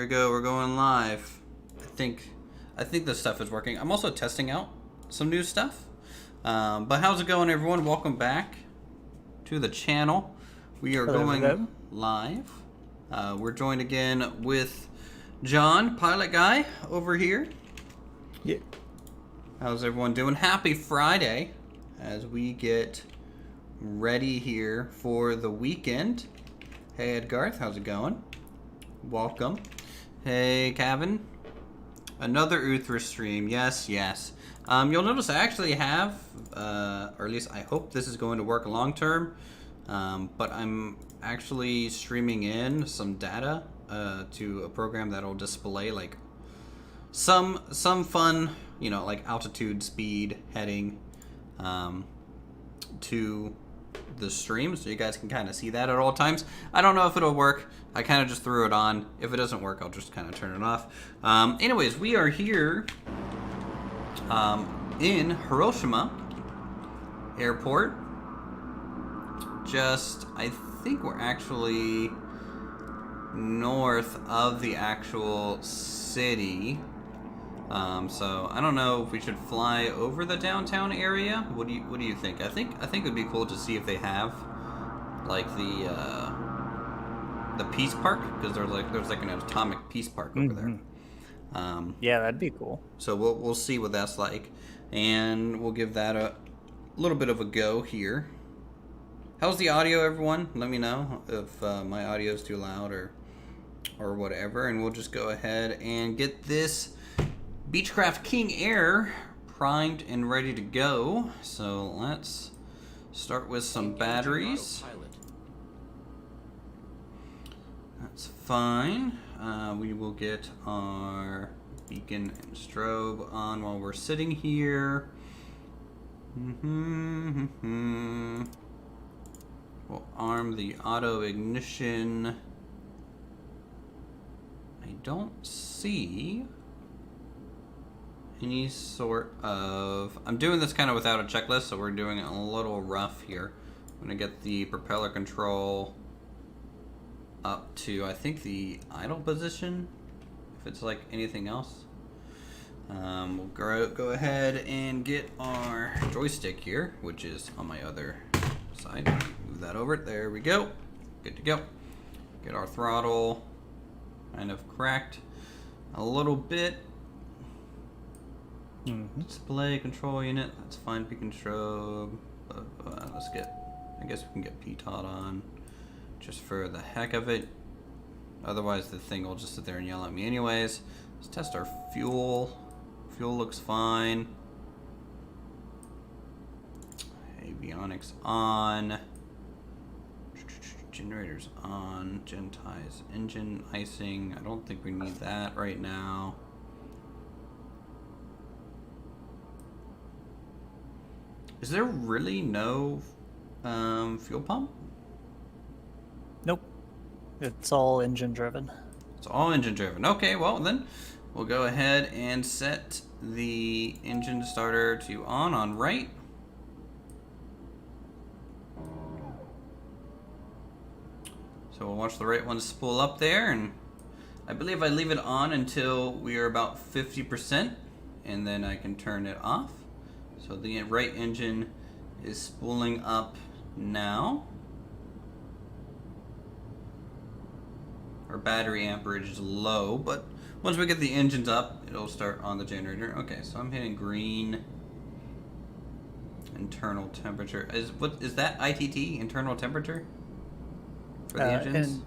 Go, we're going live. I think this stuff is working. I'm also testing out some new stuff. But how's it going, everyone? Welcome back to the channel. We are going live. We're joined again with John, Pilot Guy, over here. Yeah. How's everyone doing? Happy Friday as we get ready here for the weekend. Hey, Edgarth, how's it going? Welcome. Hey, Kevin. Another Uthra stream. Yes, yes. You'll notice I actually have, or at least I hope this is going to work long term, but I'm actually streaming in some data to a program that'll display like some fun, you know, like altitude, speed, heading to the stream, so you guys can kind of see that at all times. I don't know if it'll work. I kind of just threw it on. If it doesn't work, I'll just kind of turn it off. Anyways, we are here in Hiroshima Airport. I think we're actually north of the actual city. So I don't know if we should fly over the downtown area. What do you think? I think it'd be cool to see if they have like the Peace Park, because there's like an atomic Peace Park over there. Yeah, that'd be cool. So we'll see what that's like, and we'll give that a little bit of a go here. How's the audio, everyone? Let me know if my audio is too loud or whatever, and we'll just go ahead and get this Beechcraft King Air primed and ready to go. So let's start with some batteries. That's fine. we will get our beacon and strobe on while we're sitting here. We'll arm the auto ignition. I don't see any sort of... I'm doing this kind of without a checklist, so we're doing it a little rough here. I'm going to get the propeller control up to, I think, the idle position, if it's like anything else. We'll go ahead and get our joystick here, which is on my other side. Move that over. There we go. Good to go. Get our throttle kind of cracked a little bit. Display control unit. That's fine. Beacon strobe. Let's get... I guess we can get PTOD on just for the heck of it. Otherwise, the thing will just sit there and yell at me anyways. Let's test our fuel. Fuel looks fine. Avionics on. Generators on. Gentize engine icing. I don't think we need that right now. Is there really no fuel pump? Nope. It's all engine driven. It's all engine driven. Okay, well then we'll go ahead and set the engine starter to on right. So we'll watch the right one spool up there, and I believe I leave it on until we are about 50%, and then I can turn it off. So the right engine is spooling up now. Our battery amperage is low, but once we get the engines up, it'll start on the generator. Okay, so I'm hitting green. Internal temperature. Is that ITT, internal temperature? For the engines?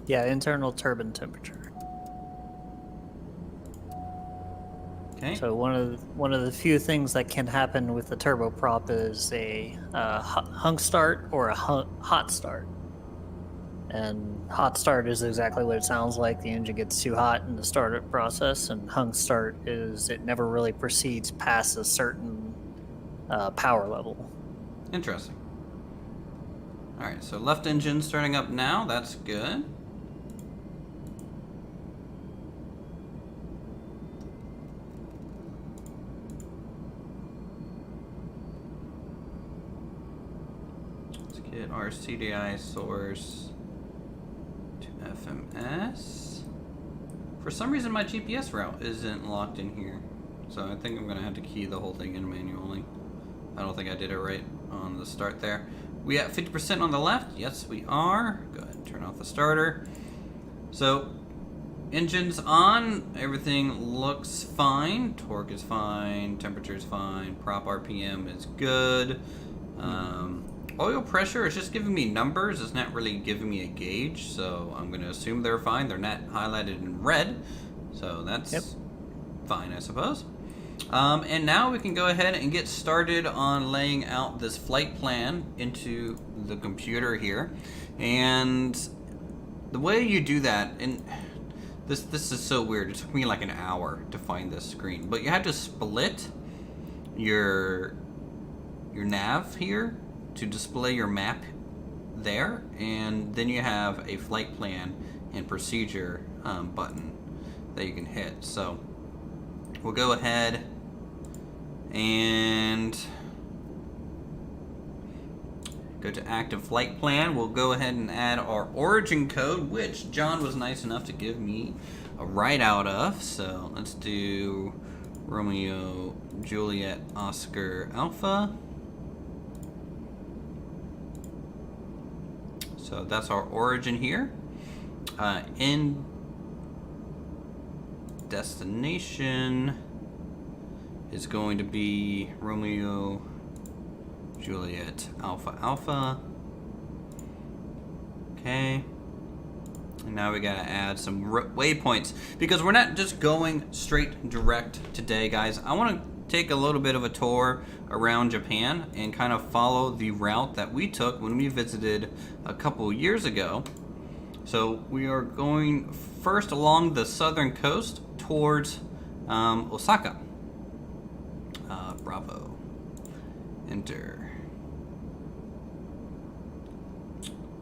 Yeah, internal turbine temperature. Okay. So one of the few things that can happen with the turboprop is a hung start or a hot start. And hot start is exactly what it sounds like. The engine gets too hot in the startup process, and hung start is it never really proceeds past a certain power level. Interesting. All right, so left engine starting up now. That's good. Let's get our CDI source to FMS. For some reason, my GPS route isn't locked in here, so I think I'm gonna have to key the whole thing in manually. I don't think I did it right on the start there. We at 50% on the left? Yes, we are. Go ahead and turn off the starter. So, engine's on. Everything looks fine. Torque is fine. Temperature is fine. Prop RPM is good. Oil pressure is just giving me numbers. It's not really giving me a gauge, so I'm going to assume they're fine. They're not highlighted in red, so that's fine, I suppose. And now we can go ahead and get started on laying out this flight plan into the computer here. And the way you do that, and this is so weird. It took me like an hour to find this screen, but you have to split your nav here to display your map there, and then you have a flight plan and procedure button that you can hit. So we'll go ahead and go to active flight plan. We'll go ahead and add our origin code, which John was nice enough to give me a write out of. So let's do Romeo Juliet Oscar Alpha. So that's our origin here. In destination is going to be Romeo Juliet Alpha Alpha. Okay. And now we gotta add some waypoints, because we're not just going straight direct today, guys. I want to take a little bit of a tour around Japan and kind of follow the route that we took when we visited a couple years ago. So we are going first along the southern coast towards Osaka. Bravo. Enter.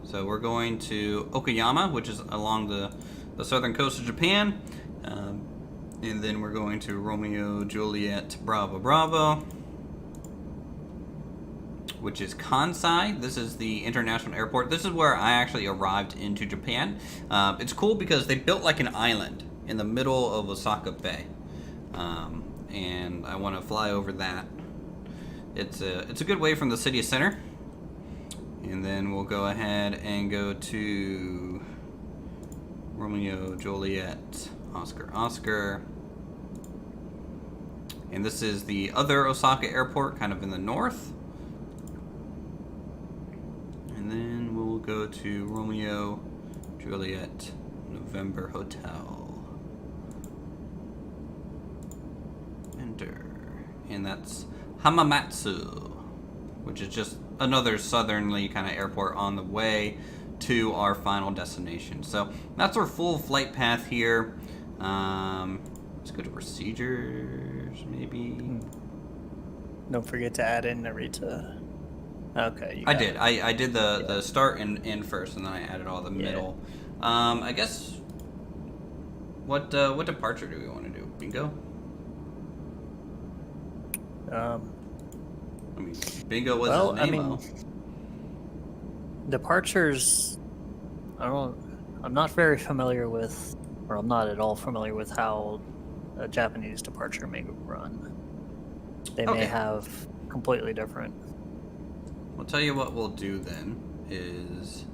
So we're going to Okayama, which is along the southern coast of Japan. And then we're going to Romeo, Juliet, Bravo, Bravo, which is Kansai. This is the international airport. This is where I actually arrived into Japan. It's cool because they built like an island in the middle of Osaka Bay. And I want to fly over that. It's a good way from the city center. And then we'll go ahead and go to Romeo, Juliet, Oscar, Oscar. And this is the other Osaka airport, kind of in the north. And then we'll go to Romeo, Juliet, November Hotel. Enter. And that's Hamamatsu, which is just another southerly kind of airport on the way to our final destination. So that's our full flight path here. Let's go to procedures, maybe. Don't forget to add in Narita. Okay. I did. I did the start and end first, and then I added all the middle. I guess. What departure do we want to do? Bingo. I mean, Bingo was his name. Departures. I'm not very familiar with, or I'm not at all familiar with how a Japanese departure may run. They may have completely different. I'll tell you what we'll do then is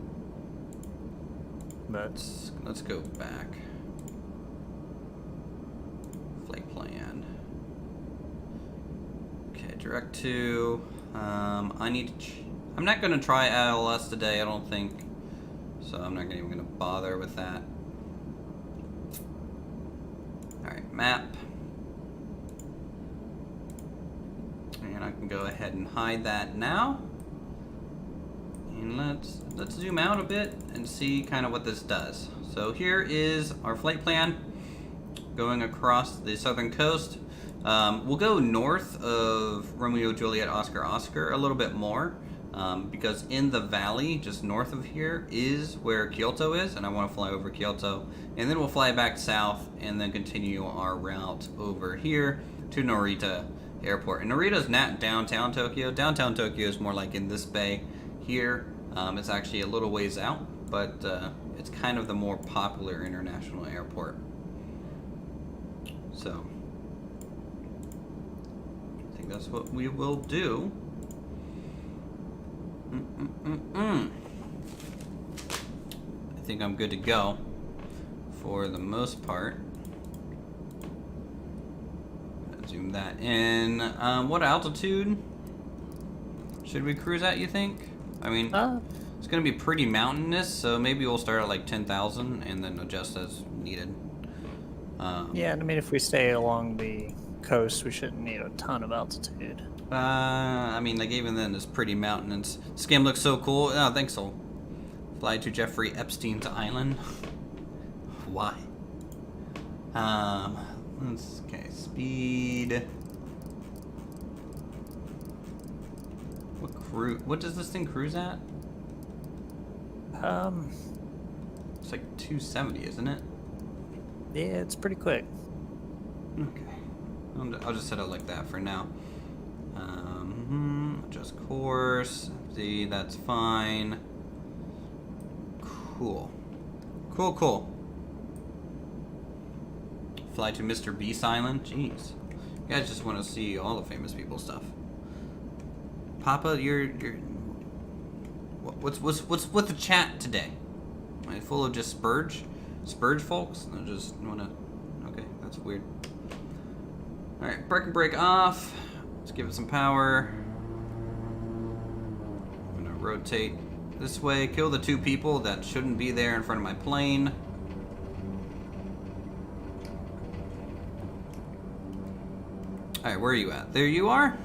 let's go back. Flight plan. Okay, direct to. I'm not gonna try ILS today. I don't think. So I'm not even gonna bother with that. Alright, map. And I can go ahead and hide that now. And let's zoom out a bit and see kind of what this does. So here is our flight plan going across the southern coast. We'll go north of Romeo, Juliet, Oscar, Oscar a little bit more. Because in the valley, just north of here, is where Kyoto is, and I want to fly over Kyoto. And then we'll fly back south and then continue our route over here to Narita Airport. And Narita's not downtown Tokyo. Downtown Tokyo is more like in this bay here. It's actually a little ways out, but it's kind of the more popular international airport. So, I think that's what we will do. I think I'm good to go for the most part. Zoom that in. What altitude should we cruise at, you think? I mean, it's going to be pretty mountainous, so maybe we'll start at like 10,000 and then adjust as needed. Yeah, and I mean, if we stay along the coast, we shouldn't need a ton of altitude. I mean, like even then, it's pretty mountainous. This game looks so cool. Oh, thanks, so. Fly to Jeffrey Epstein's island. Why? Okay, speed. What does this thing cruise at? It's like 270, isn't it? Yeah, it's pretty quick. Okay. I'll just set it like that for now. Adjust course. See, that's fine. Cool. Cool. Fly to Mr. Beast Island. Jeez. You guys just want to see all the famous people stuff. Papa, you're what's with the chat today? Am I full of just Spurge folks? I just wanna. Okay, that's weird. All right, break off. Let's give it some power. I'm gonna rotate this way. Kill the two people that shouldn't be there in front of my plane. All right, where are you at? There you are.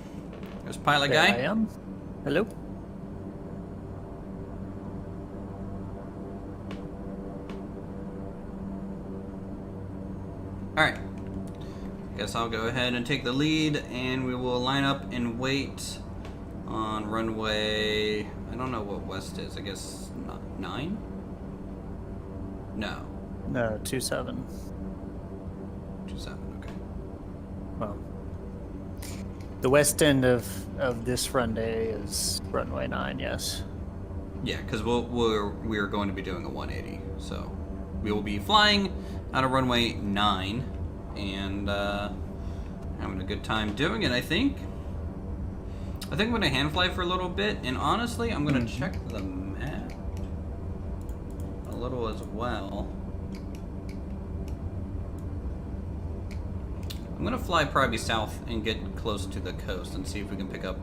There's pilot guy. There I am. Hello. Alright. Guess I'll go ahead and take the lead, and we will line up and wait on runway... I don't know what west is. I guess 9? No. No, 27. 27, okay. Well, the west end of this runway is runway 9, yes. Yeah, because we're going to be doing a 180, so we will be flying out of runway 9 and having a good time doing it. I think I'm going to hand fly for a little bit, and honestly, I'm going to check the map a little as well. I'm going to fly probably south and get close to the coast and see if we can pick up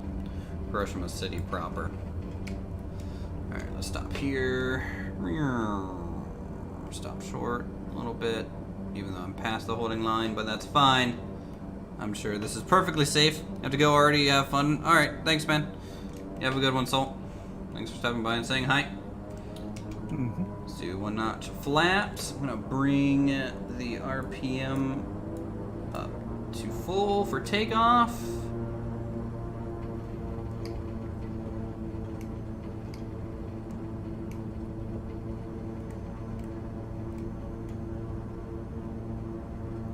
Hiroshima City proper. Alright, let's stop here. Stop short a little bit, even though I'm past the holding line, but that's fine. I'm sure this is perfectly safe. Have to go already, have fun. Alright, thanks, man. You have a good one, Soul. Thanks for stopping by and saying hi. Let's do 1 notch flaps. I'm going to bring the RPM up to full for takeoff.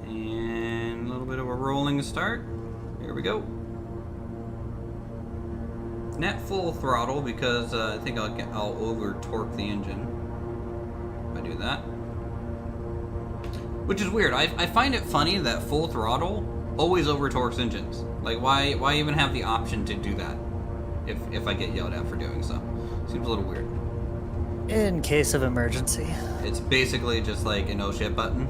And a little bit of a rolling start. Here we go. Not full throttle because I think I'll over torque the engine if I do that. Which is weird. I find it funny that full throttle always over torques engines. Like, why even have the option to do that if I get yelled at for doing so? Seems a little weird. In case of emergency. It's basically just like an oh shit button.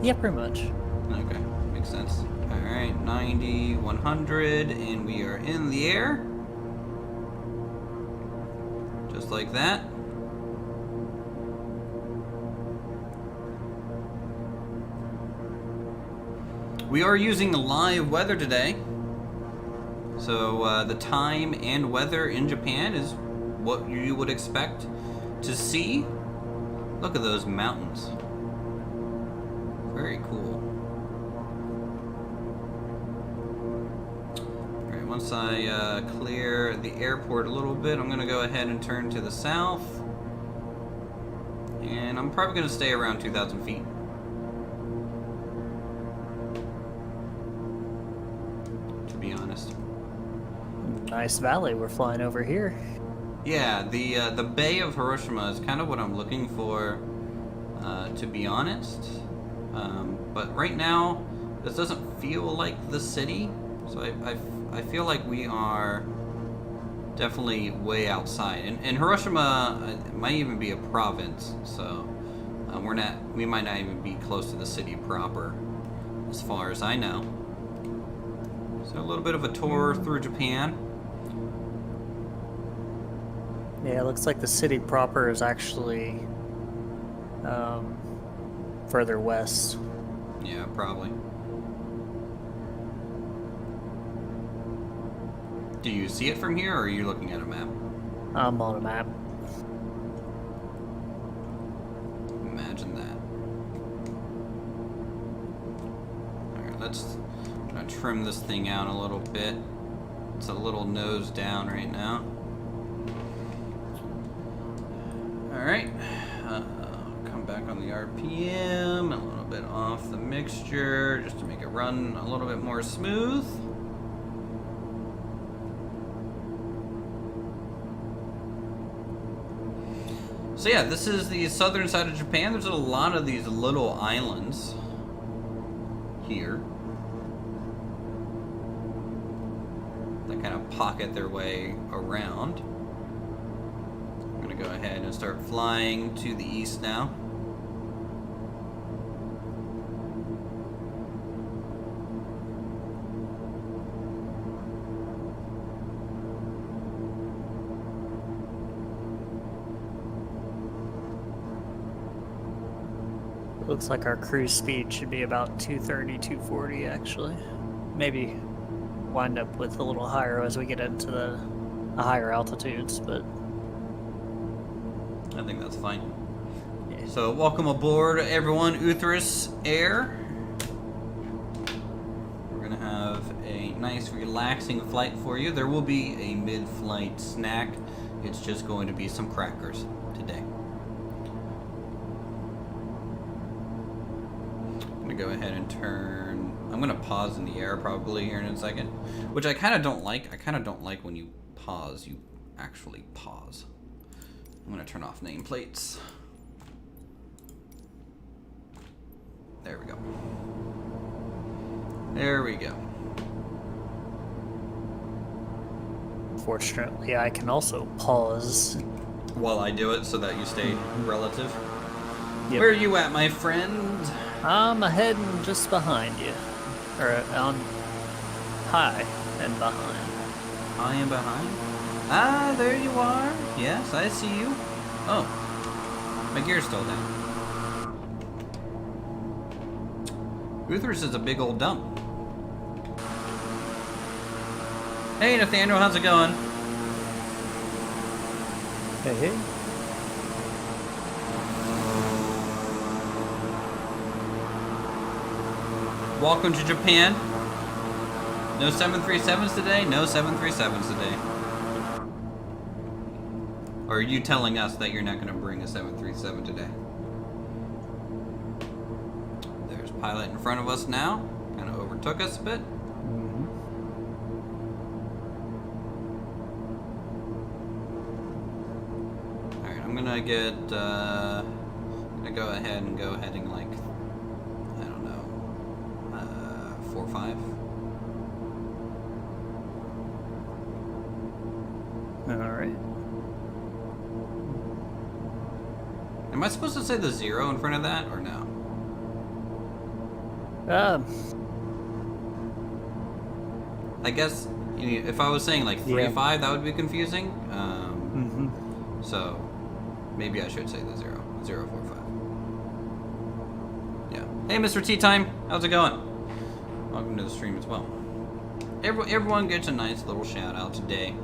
Yeah, pretty much. Okay, makes sense. Alright, 90, 100, and we are in the air. Just like that. We are using live weather today. So the time and weather in Japan is what you would expect to see. Look at those mountains. Very cool. Alright, once I clear the airport a little bit, I'm going to go ahead and turn to the south. And I'm probably going to stay around 2,000 feet. To be honest. Nice valley we're flying over here. Yeah, the Bay of Hiroshima is kind of what I'm looking for, to be honest. But right now, this doesn't feel like the city, so I feel like we are definitely way outside. And Hiroshima might even be a province, so we might not even be close to the city proper, as far as I know. So a little bit of a tour through Japan. Yeah, it looks like the city proper is actually further west. Yeah, probably. Do you see it from here, or are you looking at a map? I'm on a map. Imagine that. Alright, let's try to trim this thing out a little bit. It's a little nose down right now. Alright. Come back on the RPM, a little bit off the mixture, just to make it run a little bit more smooth. So yeah, this is the southern side of Japan. There's a lot of these little islands here that kind of pocket their way around. I'm going to go ahead and start flying to the east now. Looks like our cruise speed should be about 230, 240 actually. Maybe wind up with a little higher as we get into the higher altitudes, but I think that's fine. Yeah. So welcome aboard everyone, Uthris Air. gonna have a nice relaxing flight for you. There will be a mid-flight snack. It's just going to be some crackers today. I'm gonna go ahead and turn... I'm gonna pause in the air probably here in a second, which I kind of don't like. I kind of don't like when you pause, you actually pause. I'm gonna turn off nameplates. There we go. There we go. Fortunately, I can also pause. While I do it so that you stay relative. Yep. Where are you at, my friend? I'm ahead and just behind you. Or on high and behind. High and behind? Ah, there you are. Yes, I see you. Oh. My gear's still down. Uthers is a big old dump. Hey, Nathaniel, how's it going? Hey, hey. Welcome to Japan. No 737s today? No 737s today. Or are you telling us that you're not going to bring a 737 today? There's pilot in front of us now. Kind of overtook us a bit. Alright, I'm gonna get, gonna go ahead and go heading like, I don't know, 4 or 5. Alright. Am I supposed to say the 0 in front of that, or no? I guess if I was saying like 3-5, that would be confusing. So maybe I should say the 0, 0, 4, 5. Yeah. Hey, Mr. Tea Time, how's it going? Welcome to the stream as well. Everyone gets a nice little shout out today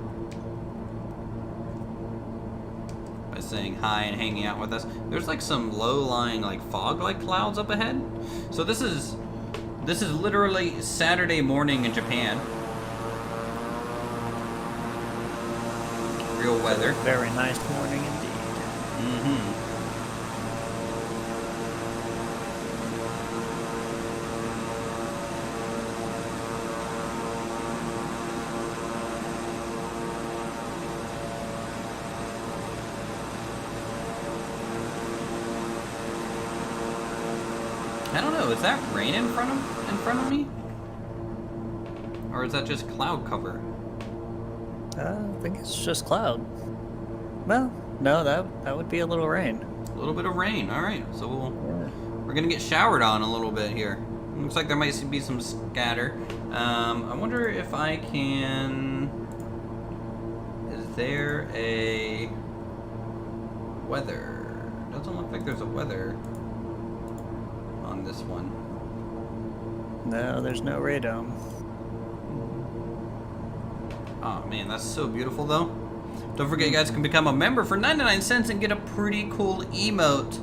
by saying hi and hanging out with us. There's like some low-lying like fog-like clouds up ahead. So this is literally Saturday morning in Japan. Real weather. Very nice morning indeed. I don't know, is that rain in front of me? Or is that just cloud cover? I think it's just cloud. Well, no, that would be a little rain. A little bit of rain, alright. So we're gonna get showered on a little bit here. Looks like there might be some scatter. I wonder if I can... Is there a weather? Doesn't look like there's a weather on this one. No, there's no radome. Oh man, that's so beautiful though. Don't forget, you guys can become a member for 99 cents and get a pretty cool emote.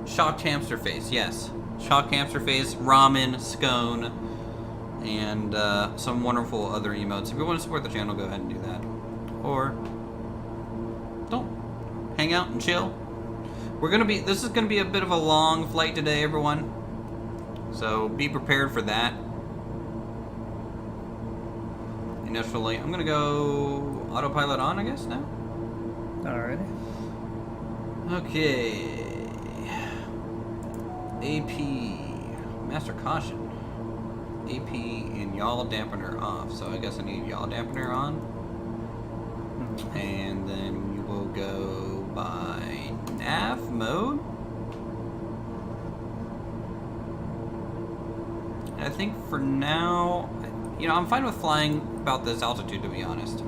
Shocked hamster face, yes. Shocked hamster face, ramen, scone, and some wonderful other emotes. If you want to support the channel, go ahead and do that. Or don't. Hang out and chill. This is gonna be a bit of a long flight today, everyone. So be prepared for that. Initially, I'm gonna go autopilot on, I guess, now. Alrighty. Okay. AP, master caution. AP and yaw dampener off. So I guess I need yaw dampener on. And then we will go by nav mode. And I think for now, I'm fine with flying about this altitude, to be honest.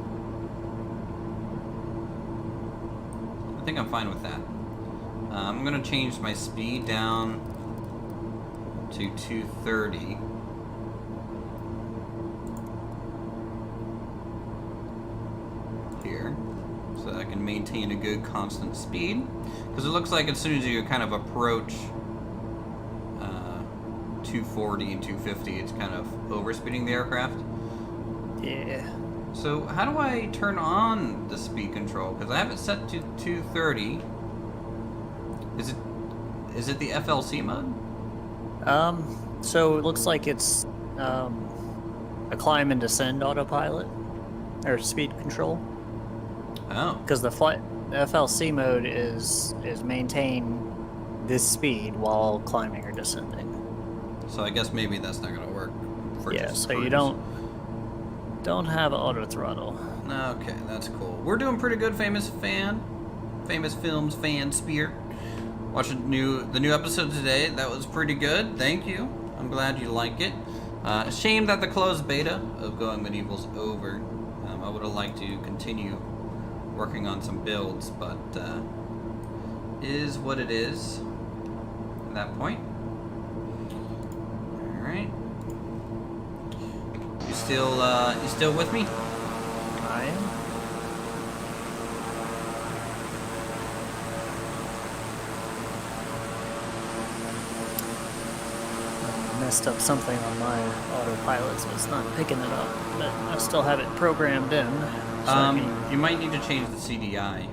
I think I'm fine with that. I'm gonna change my speed down to 230. Here. So that I can maintain a good constant speed. Because it looks like as soon as you kind of approach 240 and 250, it's kind of overspeeding the aircraft. Yeah. So how do I turn on the speed control? Because I have it set to 230. Is it the FLC mode? So it looks like it's a climb and descend autopilot or speed control. Oh. Because the FLC mode is maintain this speed while climbing or descending. So I guess maybe that's not going to work. For Yeah. just So cruise. you don't have auto throttle. Okay, that's cool. We're doing pretty good, Famous Films fan Spear. Watching the new episode today. That was pretty good. Thank you. I'm glad you like it. Shame that the closed beta of Going Medieval's over. I would have liked to continue working on some builds, but is what it is at that point. All right. You still with me? I am. Messed up something on my autopilot, so it's not picking it up, but I still have it programmed in. So You might need to change the CDI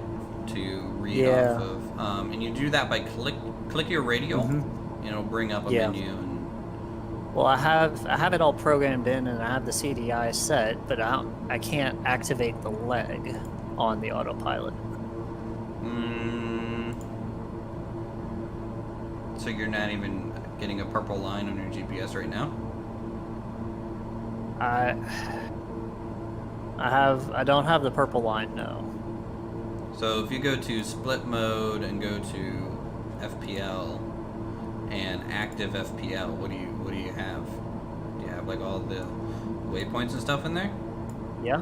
to read Yeah. off of, and you do that by click your radio, and it'll bring up a menu. And well, I have it all programmed in, and I have the CDI set, but I can't activate the leg on the autopilot. So you're not even getting a purple line on your GPS right now? I don't have the purple line, no. So if you go to split mode and go to FPL and active FPL, what do you have? Do you have like all the waypoints and stuff in there? Yeah,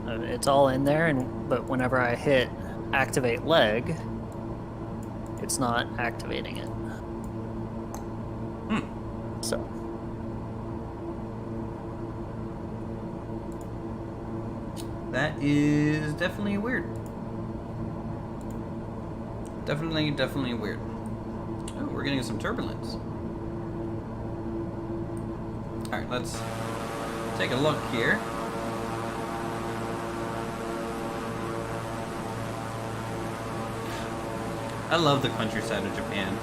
it's all in there, but whenever I hit activate leg, it's not activating it. So. That is definitely weird. Definitely weird. Oh, we're getting some turbulence. Alright, let's take a look here. I love the countryside of Japan.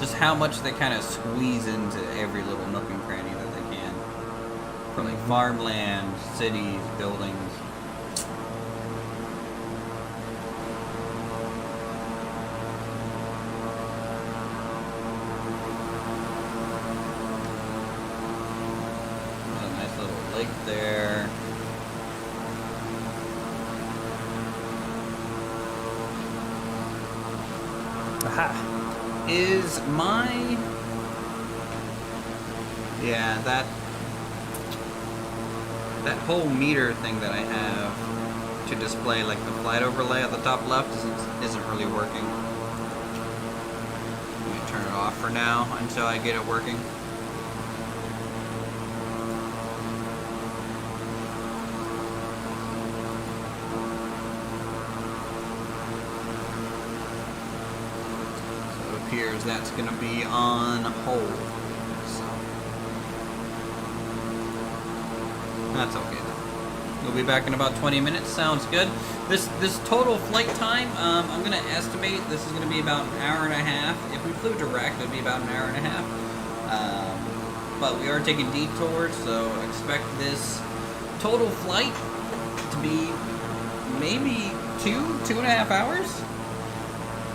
Just how much they kind of squeeze into every little nook and cranny that they can. From like farmland, cities, buildings. There's a nice little lake there. Aha. Is my... Yeah, that whole meter thing that I have to display like the flight overlay at the top left isn't really working. Let me turn it off for now until I get it working. Appears that's going to be on hold. So that's okay though. We'll be back in about 20 minutes. Sounds good. This total flight time, I'm going to estimate this is going to be about an hour and a half. If we flew direct, it would be about an hour and a half. But we are taking detours, so expect this total flight to be maybe 2.5 hours.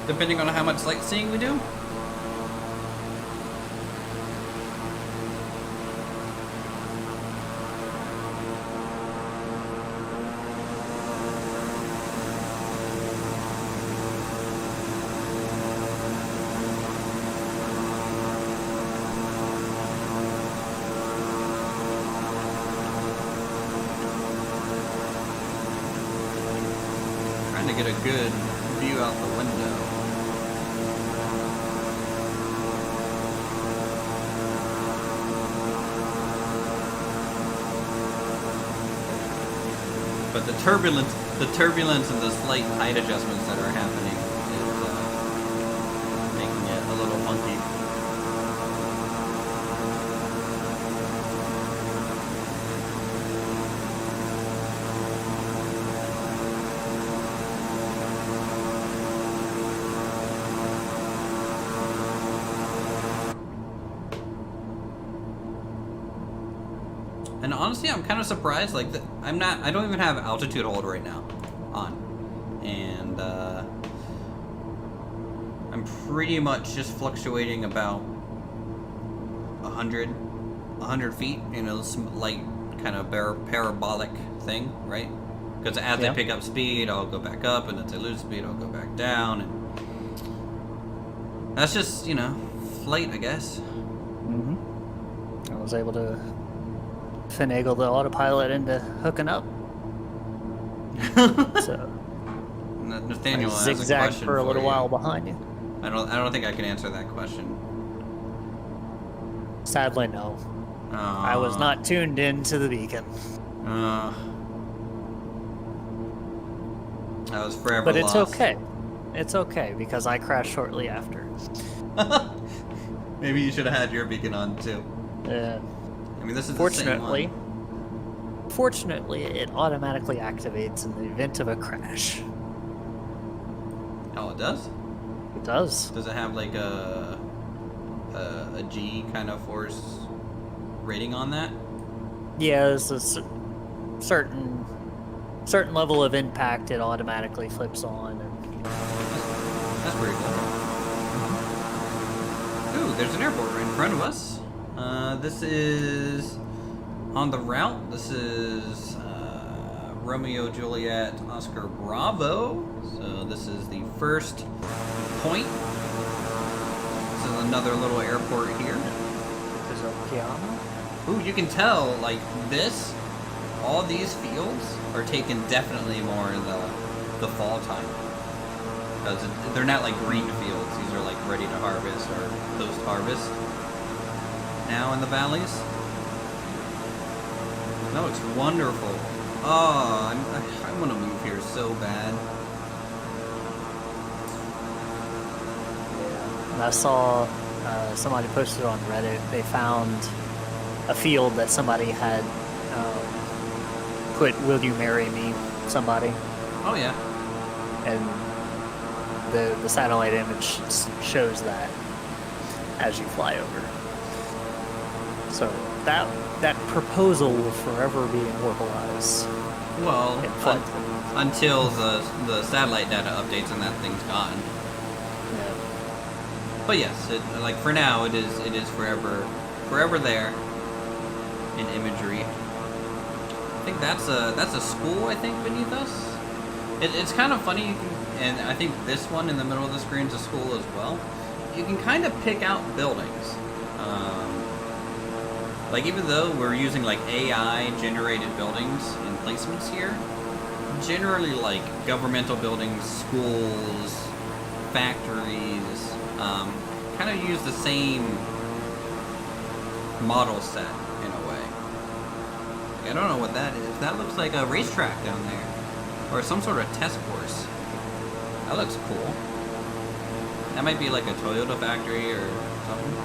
Depending on how much sightseeing we do. Trying to get a good view out the window. But the turbulence and the slight height adjustments that are happening is making funky. And honestly, I'm kind of surprised. Like, I don't even have altitude hold right now on, and I'm pretty much just fluctuating about 100 feet. You know, some light kind of parabolic thing, right? Because as I pick up speed, I'll go back up, and as I lose speed, I'll go back down, and that's just, you know, flight, I guess. Mm-hmm. I was able to finagle the autopilot into hooking up. So Nathaniel has a zigzag question for a little you. while behind you. I don't think I can answer that question. Sadly, no. I was not tuned in to the beacon. I was forever But it's lost. okay. It's okay, because I crashed shortly after. Maybe you should have had your beacon on too. Yeah. I mean, this is the same one. Fortunately, it automatically activates in the event of a crash. Oh, it does? It does. Does it have like a G kind of force rating on that? Yeah, there's a certain level of impact it automatically flips on. And That's pretty cool. Ooh, there's an airport right in front of us. This is on the route. This is Romeo Juliet Oscar Bravo. So this is the first point. This is another little airport here. There's Okayama. Ooh, you can tell, like, all these fields are taken definitely more in the fall time. Because they're not like green fields. These are like ready to harvest or post-harvest now in the valleys. That looks wonderful. Oh, I want to move here so bad. And I saw somebody posted on Reddit. They found a field that somebody had put "Will you marry me?" somebody. Oh yeah. And the satellite image shows that as you fly over. So that proposal will forever be immortalized. Well, in flight. until the satellite data updates and that thing's gone. Yeah. But yes, like for now, it is forever there in imagery. I think that's a school, I think, beneath us. It's kind of funny, and I think this one in the middle of the screen is a school as well. You can kind of pick out buildings. Like, even though we're using like AI generated buildings and placements here, generally like governmental buildings, schools, factories, kind of use the same model set in a way. I don't know what that is. That looks like a racetrack down there, or some sort of test course. That looks cool. That might be like a Toyota factory or something.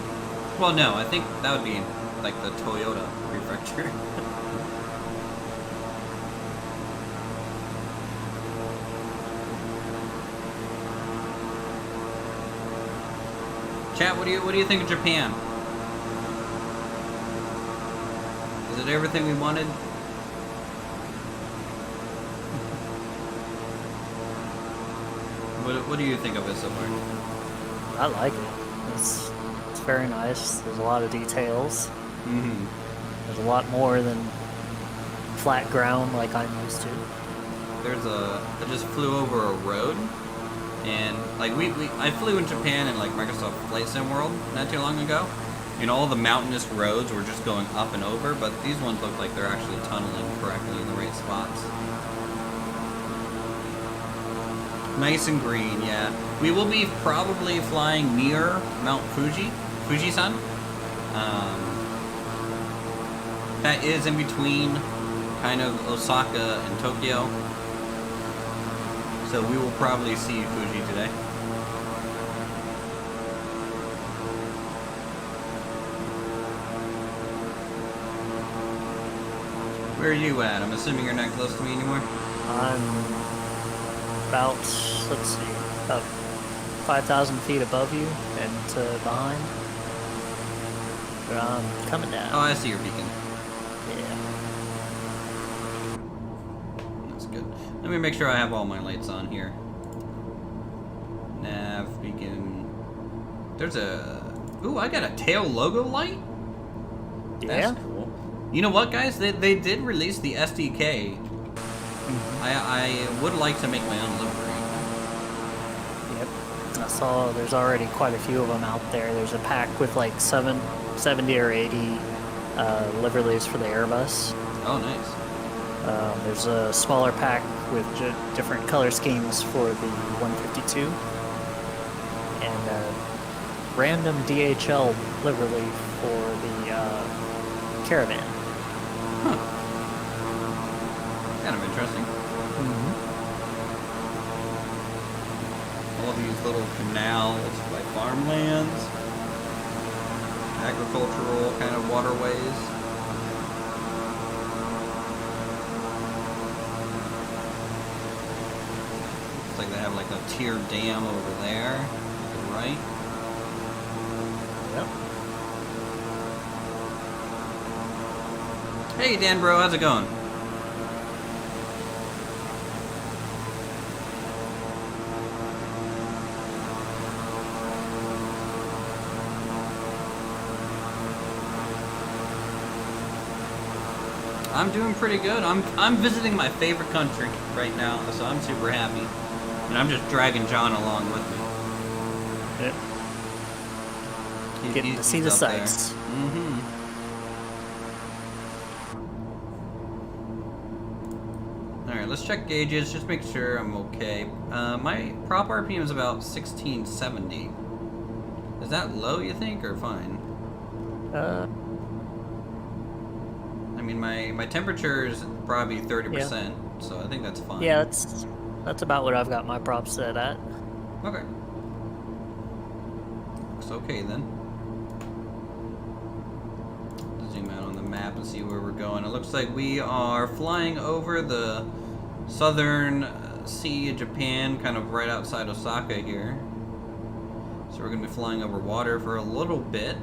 Well, no, I think that would be like the Toyota prefecture. Chat, what do you think of Japan? Is it everything we wanted? What do you think of it so far? I like it. It's very nice. There's a lot of details. Mm-hmm. There's a lot more than flat ground like I'm used to. I just flew over a road, and like I flew in Japan in like Microsoft Flight Sim World not too long ago. You know, all the mountainous roads were just going up and over, but these ones look like they're actually tunneling correctly in the right spots. Nice and green, yeah. We will be probably flying near Mount Fujisan. That is in between kind of Osaka and Tokyo. So we will probably see Fuji today. Where are you at? I'm assuming you're not close to me anymore? I'm about, let's see, about 5,000 feet above you and behind. But I'm coming down. Oh, I see your beacon. Yeah. That's good. Let me make sure I have all my lights on here. Nav, beacon. There's a... Ooh, I got a tail logo light? Yeah? That's cool. You know what, guys? They did release the SDK. I would like to make my own livery. Yep. I saw there's already quite a few of them out there. There's a pack with like 70 or 80 liveries for the Airbus. Oh, nice. There's a smaller pack with different color schemes for the 152. And a random DHL livery for the Caravan. Huh. Kind of interesting. All these little canals, like farmlands, agricultural kind of waterways. Looks like they have like a tier dam over there, to the right. Yep. Hey Dan bro, how's it going? I'm doing pretty good. I'm visiting my favorite country right now, so I'm super happy. And I'm just dragging John along with me. Yep. Getting to see the sights. Alright, let's check gauges, just make sure I'm okay. My prop RPM is about 1670. Is that low, you think, or fine? I mean, my temperature is probably 30%, so I think that's fine. Yeah, that's about what I've got my props set at. Okay. Looks okay then. Zoom out on the map and see where we're going. It looks like we are flying over the southern sea of Japan, kind of right outside Osaka here. So we're going to be flying over water for a little bit.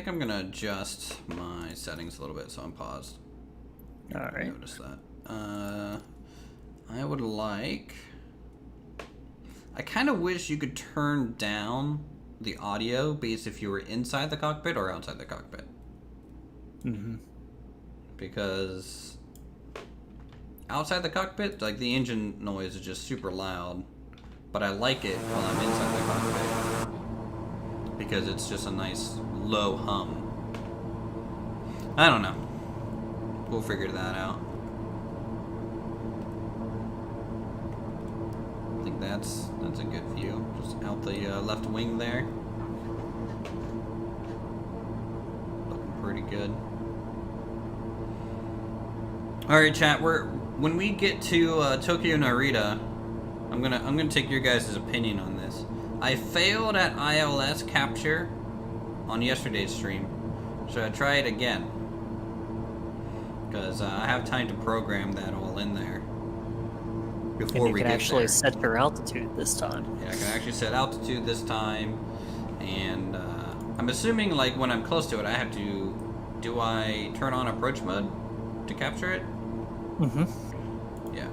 I'm gonna adjust my settings a little bit so I'm paused. Alright. Notice that. I would like... I kind of wish you could turn down the audio based if you were inside the cockpit or outside the cockpit. Because outside the cockpit, like the engine noise is just super loud, but I like it while I'm inside the cockpit because it's just a nice low hum. I don't know. We'll figure that out. I think that's a good view. Just out the left wing there. Looking pretty good. All right, chat. When we get to Tokyo Narita, I'm gonna take your guys' opinion on this. I failed at ILS capture on yesterday's stream. Should I try it again? Because I have time to program that all in there before we get there. And you can actually set your altitude this time. Yeah, I can actually set altitude this time, and I'm assuming like when I'm close to it, I have to. Do I turn on approach mode to capture it? Yeah.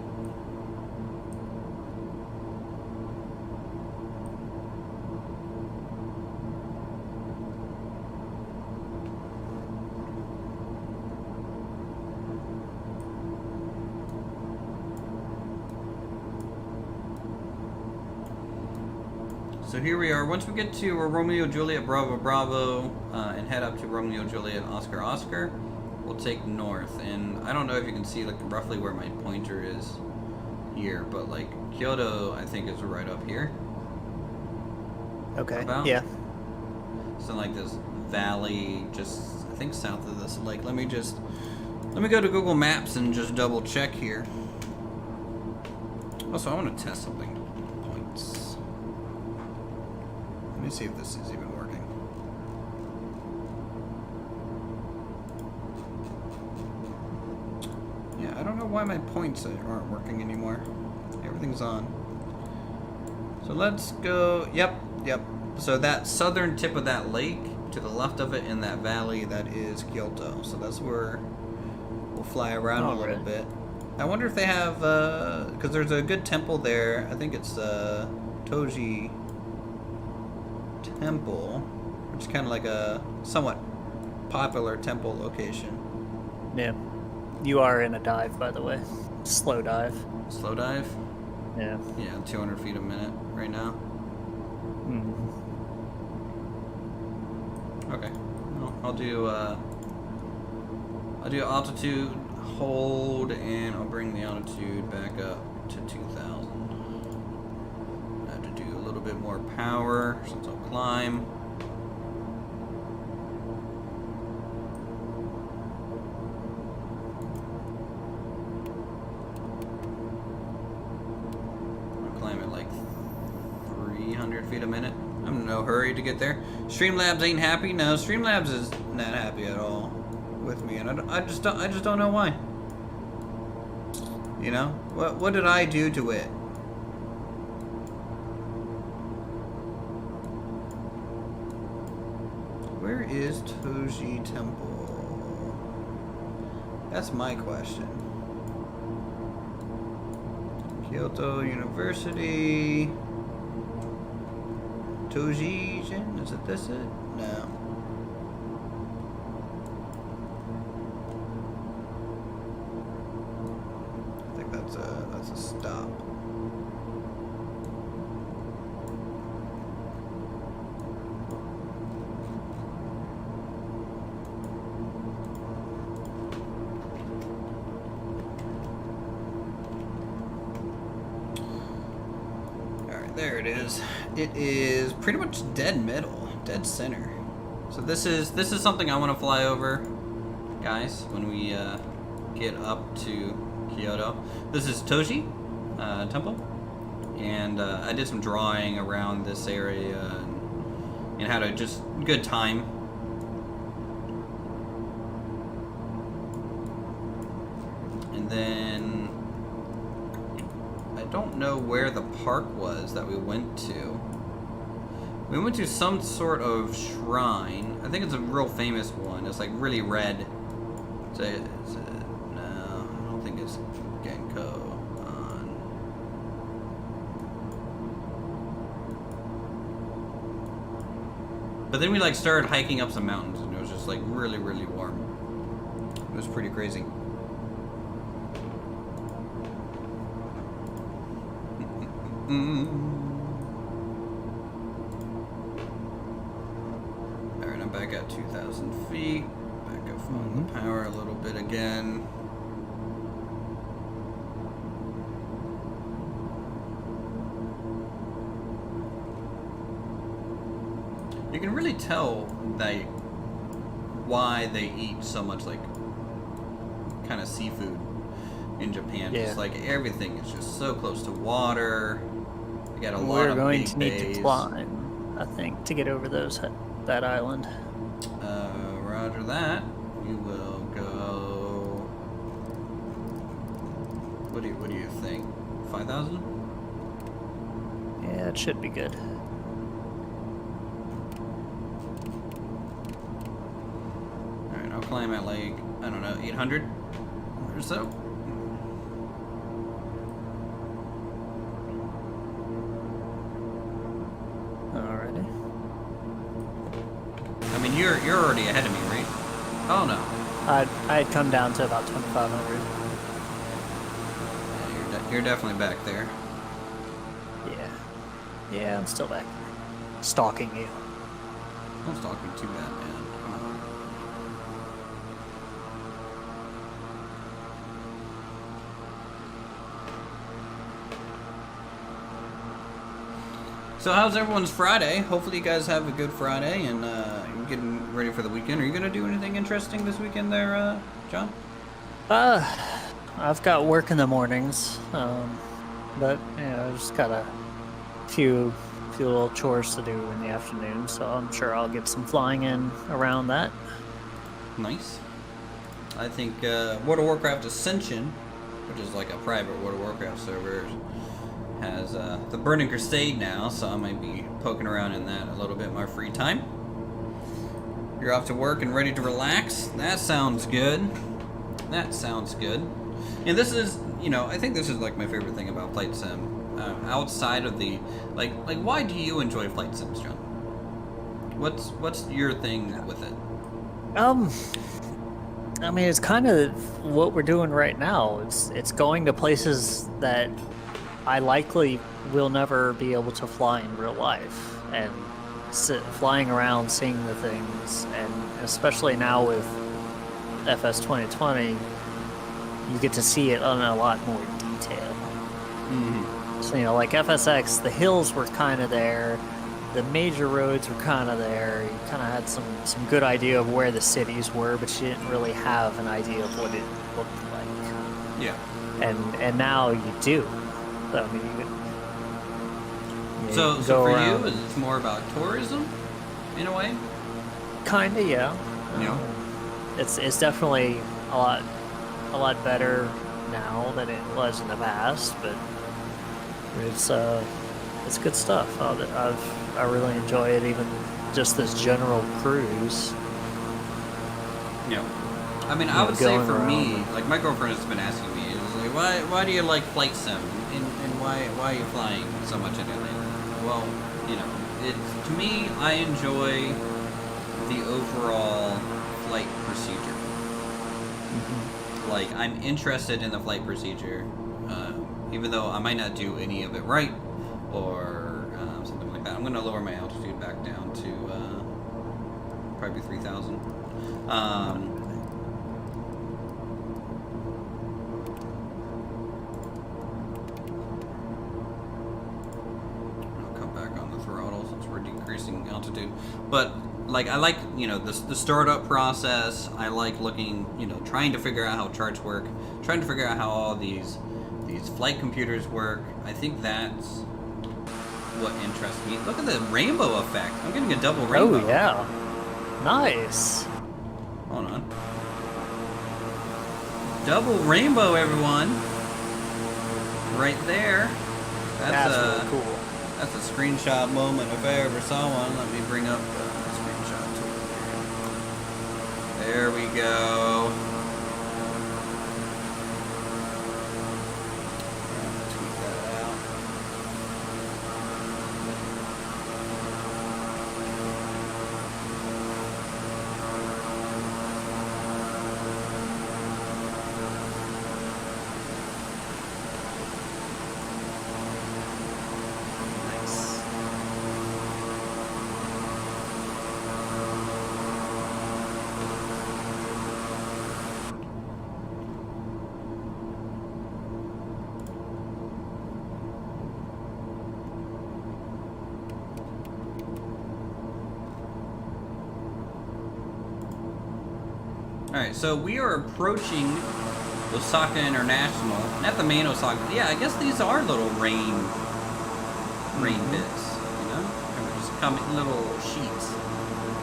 So here we are. Once we get to Romeo Juliet Bravo Bravo and head up to Romeo Juliet Oscar Oscar, we'll take north, and I don't know if you can see like roughly where my pointer is here, but like Kyoto, I think is right up here. Okay. About? Yeah. So like this valley, just I think south of this lake. Let me go to Google Maps and just double check here. Also, I want to test something. Points. Let me see if this is even working. Yeah, I don't know why my points aren't working anymore. Everything's on. So let's go. Yep. So that southern tip of that lake, to the left of it in that valley, that is Kyoto. So that's where we'll fly around a little bit. I wonder if they have, because there's a good temple there. I think it's Toji Temple, which is kind of like a somewhat popular temple location. Yeah. You are in a dive, by the way. Slow dive. Slow dive? Yeah. Yeah, 200 feet a minute right now. Mm-hmm. Okay. Well, I'll do altitude, hold, and I'll bring the altitude back up to 2,000. I have to do a little bit more power since I'll climb. I'll climb at like 300 feet a minute. I'm in no hurry to get there. Streamlabs ain't happy. No, Streamlabs is not happy at all with me, and I just don't know why. You know, what did I do to it? Where is Toji Temple? That's my question. Kyoto University. Tojijin? Is it this it? No. I think that's a stop. There it is. It is pretty much dead middle, dead center. So this is something I want to fly over, guys, when we get up to Kyoto. This is Toji Temple, and I did some drawing around this area and had a just good time. And then I don't know where the park was that we went to. We went to some sort of shrine. I think it's a real famous one. It's like really red. No, I don't think it's Genko. But then we like started hiking up some mountains, and it was just like really, really warm. It was pretty crazy. Alright, I'm back at 2,000 feet. Back up on the power a little bit again. You can really tell why they eat so much like kind of seafood in Japan. Yeah. It's like everything is just so close to water. You got a lot We're of going big to need bays. to climb, I think, to get over that island. Roger that. We will go. What do you think? 5,000? Yeah, it should be good. All right, I'll climb at like I don't know 800 or so. Alrighty. I mean, you're already ahead of me, right? Oh no. I had come down to about 2,500. Yeah, you're definitely back there. Yeah. Yeah, I'm still back. Stalking you. Don't stalk me too bad, man. Come So how's everyone's Friday? Hopefully you guys have a good Friday and you're getting ready for the weekend. Are you gonna do anything interesting this weekend there, John? I've got work in the mornings, but just got a few little chores to do in the afternoon. So I'm sure I'll get some flying in around that. Nice. I think World of Warcraft Ascension, which is like a private World of Warcraft server, has the Burning Crusade now, so I might be poking around in that a little bit in my free time. You're off to work and ready to relax? That sounds good. That sounds good. And this is, I think this is like my favorite thing about Flight Sim. Outside of the, like why do you enjoy Flight Sims, John? What's your thing with it? I mean, it's kind of what we're doing right now. It's going to places that I likely will never be able to fly in real life, and flying around, seeing the things, and especially now with FS 2020, you get to see it on a lot more detail. Mm-hmm. So, like FSX, the hills were kind of there, the major roads were kind of there, you kind of had some good idea of where the cities were, but you didn't really have an idea of what it looked like. Yeah. And now you do. So, I mean, so for you, it's more about tourism, in a way? Kinda, yeah. Yeah. It's definitely a lot better now than it was in the past, but it's good stuff. I really enjoy it, even just this general cruise. Yeah. I mean, I would say for me, like my girlfriend has been asking me, is like, why do you like Flight Sim, and why are you flying so much in Atlanta? Well, to me, I enjoy the overall flight procedure. Mm-hmm. Like, I'm interested in the flight procedure, even though I might not do any of it right, or something like that. I'm going to lower my altitude back down to probably 3,000. Decreasing altitude, but like I like the startup process. I like looking, trying to figure out how charts work, trying to figure out how all these flight computers work. I think that's what interests me. Look at the rainbow effect. I'm getting a double rainbow. Oh yeah, nice. Hold on, double rainbow, everyone. Right there. That's really cool. That's a screenshot moment if I ever saw one. Let me bring up the screenshot tool. There we go. Tweet that out. Alright, so we are approaching Osaka International. Not the main Osaka. Yeah, I guess these are little rain bits, just coming, little sheets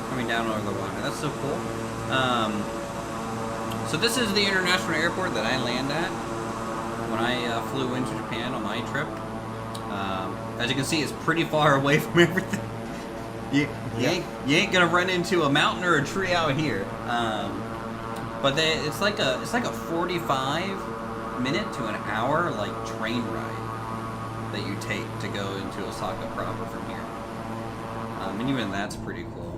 coming down over the water. That's so cool. So this is the international airport that I land at when I flew into Japan on my trip. As you can see, it's pretty far away from everything. You ain't gonna run into a mountain or a tree out here. But it's like a 45 minute to an hour train ride that you take to go into Osaka proper from here. And even that's pretty cool.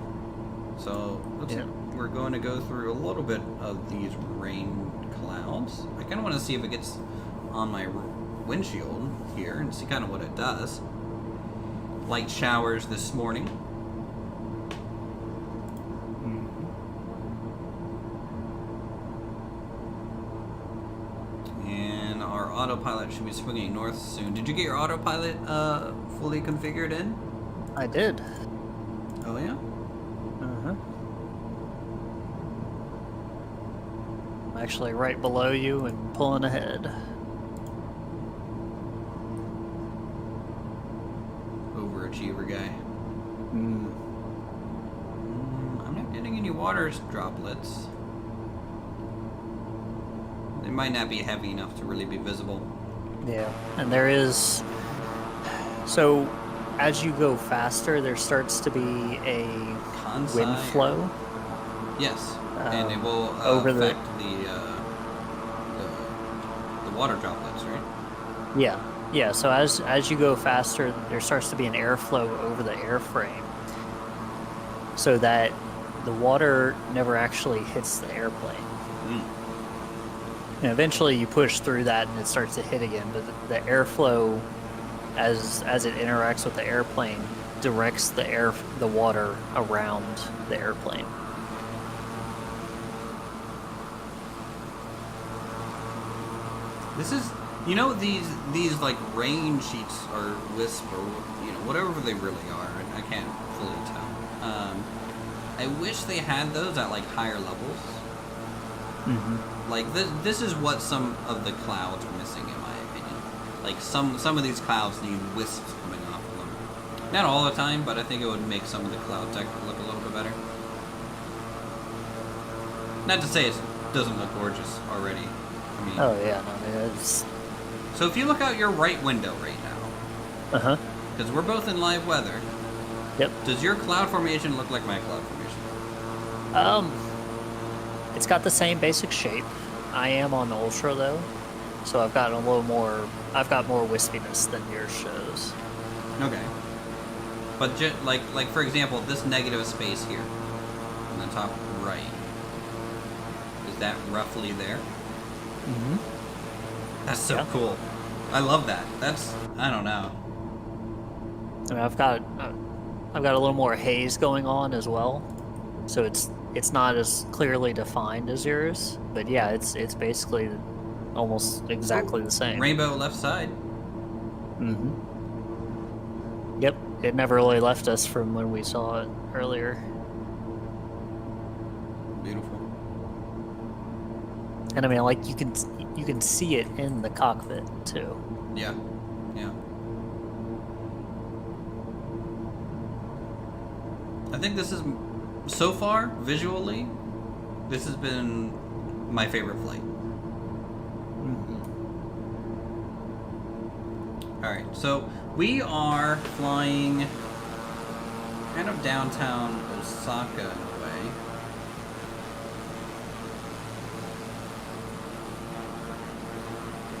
So looks like we're going to go through a little bit of these rain clouds. I kind of want to see if it gets on my windshield here and see kind of what it does. Light showers this morning. Autopilot should be swinging north soon. Did you get your autopilot fully configured in? I did. Oh yeah. Uh-huh. I'm actually right below you and pulling ahead. Overachiever guy. Mm. I'm not getting any water droplets. They might not be heavy enough to really be visible. Yeah, and there is... So, as you go faster, there starts to be a wind flow. Yes, and it will over affect the water droplets, right? Yeah. So as you go faster, there starts to be an airflow over the airframe, so that the water never actually hits the airplane. Mm. And eventually, you push through that, and it starts to hit again. But the airflow, as it interacts with the airplane, directs the water around the airplane. This is, you know, these like rain sheets or wisp or whatever they really are. I can't fully tell. I wish they had those at like higher levels. Mm-hmm. Like this is what some of the clouds are missing, in my opinion. Like some of these clouds need wisps coming off of them. Not all the time, but I think it would make some of the clouds actually look a little bit better. Not to say it doesn't look gorgeous already. I mean, oh yeah, no, it's... So if you look out your right window right now, Uh-huh. because we're both in live weather. Yep. Does your cloud formation look like my cloud formation? It's got the same basic shape. I am on Ultra though, so I've got more wispiness than yours shows. Okay. But like for example, this negative space here, in the top right, is that roughly there? Mm-hmm. That's so cool. I love that. That's, I don't know. I mean, I've got a little more haze going on as well, so it's not as clearly defined as yours. But yeah, it's basically almost exactly the same. Rainbow left side. Mm-hmm. Yep, it never really left us from when we saw it earlier. Beautiful. And I mean, like you can see it in the cockpit too. Yeah. Yeah. I think this is, so far, visually, this has been my favorite flight. Alright, so we are flying kind of downtown Osaka in a way.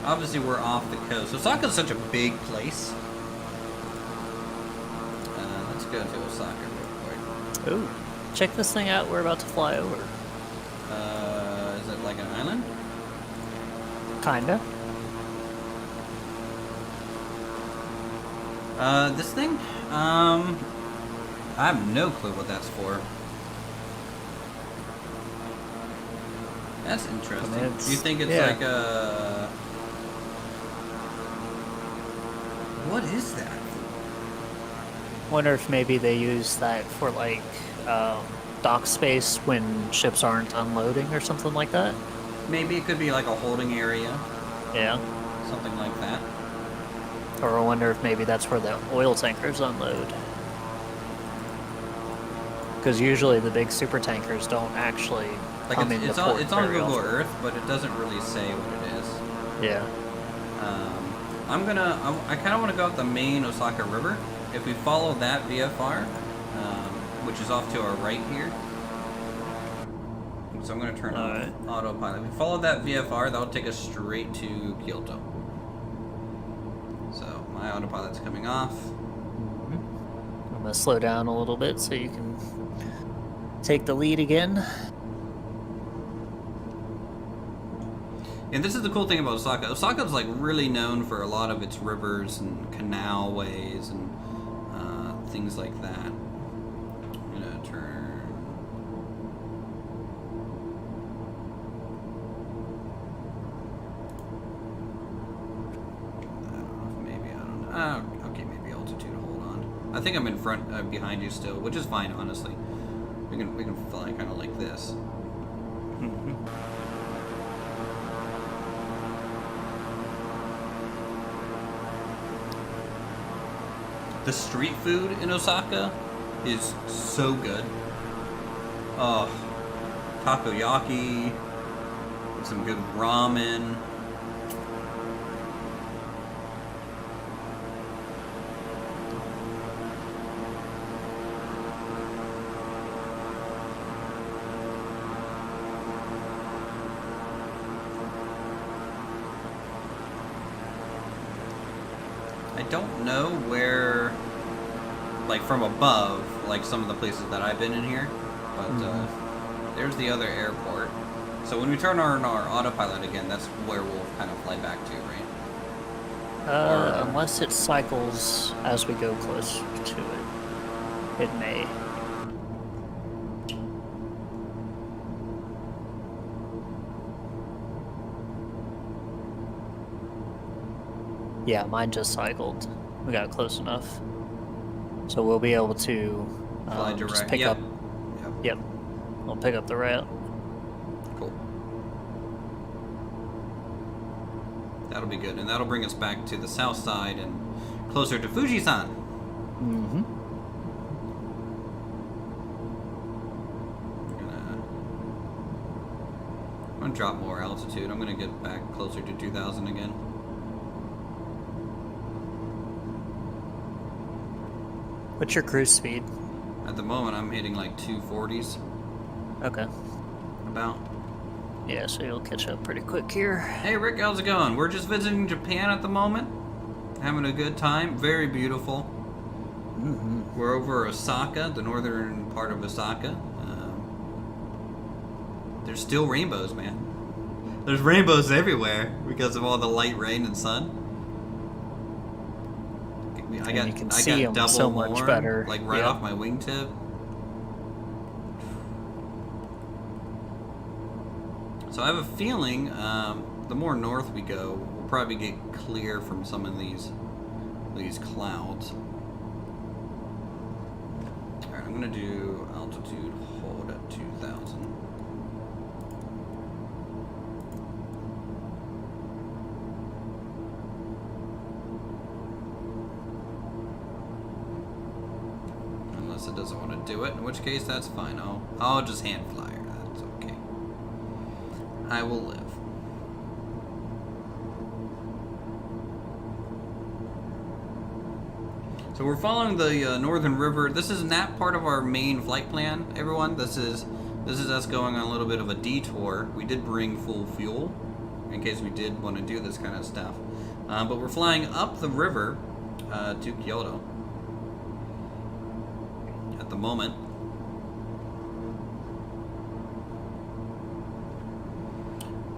Obviously we're off the coast. Osaka's such a big place. Let's go to Osaka real quick. Ooh, check this thing out. We're about to fly over. Is it like an island? Kinda. This thing? I have no clue what that's for. That's interesting. I mean, Do you think it's like a... What is that? Wonder if maybe they use that for like dock space when ships aren't unloading or something like that. Maybe it could be like a holding area. Yeah. Something like that. Or I wonder if maybe that's where the oil tankers unload. Because usually the big super tankers don't actually come into port. It's on Google Earth, but it doesn't really say what it is. Yeah. I kind of want to go up the main Osaka River. If we follow that VFR, which is off to our right here. So I'm going to turn on autopilot. If we follow that VFR, that'll take us straight to Kyoto. So my autopilot's coming off. I'm going to slow down a little bit so you can take the lead again. And this is the cool thing about Osaka. Osaka's like really known for a lot of its rivers and canalways and things like that. I'm gonna turn. I don't know. Okay, maybe altitude. Hold on. I think I'm in front, behind you still, which is fine, honestly. We can fly kind of like this. Mm-hmm. The street food in Osaka is so good. Oh, takoyaki, some good ramen. I don't know where, like from above, like some of the places that I've been in here, but there's the other airport. So when we turn on our autopilot again, that's where we'll kind of fly back to, right? Unless it cycles as we go close to it, it may. Yeah, mine just cycled. We got close enough. So we'll be able to Fly direct. just pick up. Yep. We'll pick up the route. Cool. That'll be good. And that'll bring us back to the south side and closer to Fujisan. Mm-hmm. I'm gonna drop more altitude. I'm gonna get back closer to 2,000 again. What's your cruise speed? At the moment, I'm hitting like 240s. Okay. About. Yeah, so you'll catch up pretty quick here. Hey Rick, how's it going? We're just visiting Japan at the moment. Having a good time. Very beautiful. Mm-hmm. We're over Osaka, the northern part of Osaka. There's still rainbows, man. There's rainbows everywhere because of all the light rain and sun. I got double so more, much better. like right off my wingtip. So I have a feeling the more north we go, we'll probably get clear from some of these clouds. All right, I'm gonna do altitude hold at 2,000. It doesn't want to do it, in which case that's fine. I'll just hand fly her. That's okay. I will live. So we're following the Northern River. This is not part of our main flight plan, everyone. This is us going on a little bit of a detour. We did bring full fuel in case we did want to do this kind of stuff. But we're flying up the river to Kyoto. At the moment.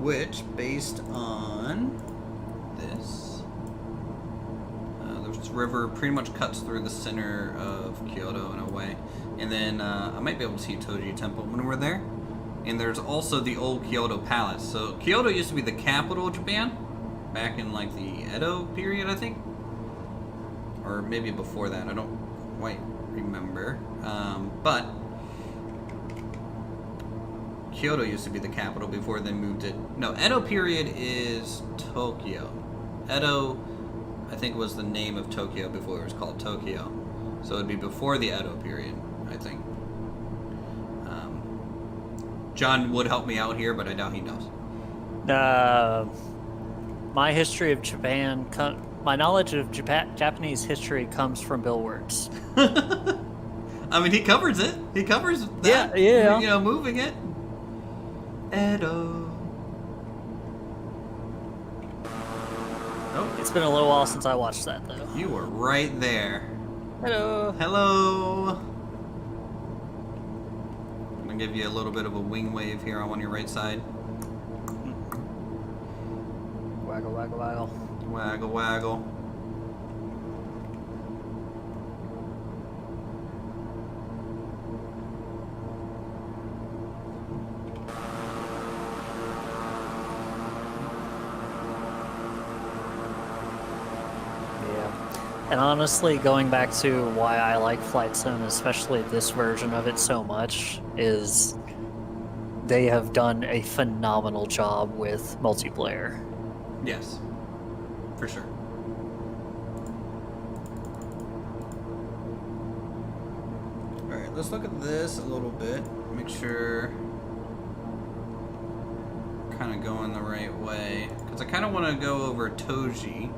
Which, based on this river pretty much cuts through the center of Kyoto in a way. And then I might be able to see Toji Temple when we're there. And there's also the old Kyoto Palace. So Kyoto used to be the capital of Japan back in like the Edo period, I think. Or maybe before that, I don't quite remember. But Kyoto used to be the capital before they moved it. No, Edo period is Tokyo. Edo, I think, was the name of Tokyo before it was called Tokyo. So it'd be before the Edo period, I think. John would help me out here, but I doubt he knows. My history of Japan, my knowledge of Japanese history comes from Bill Works. I mean, he covers it. He covers that. Yeah. You know, moving it. Edo. Oh, It's been a little while since I watched that, though. you were right there. Hello. Hello. I'm gonna give you a little bit of a wing wave here on your right side. Waggle, waggle, waggle. Waggle, waggle. And honestly, going back to why I like Flight Sim, especially this version of it so much, is they have done a phenomenal job with multiplayer. Yes, for sure. Alright, let's look at this a little bit. Make sure kind of going the right way. Because I kind of want to go over Toji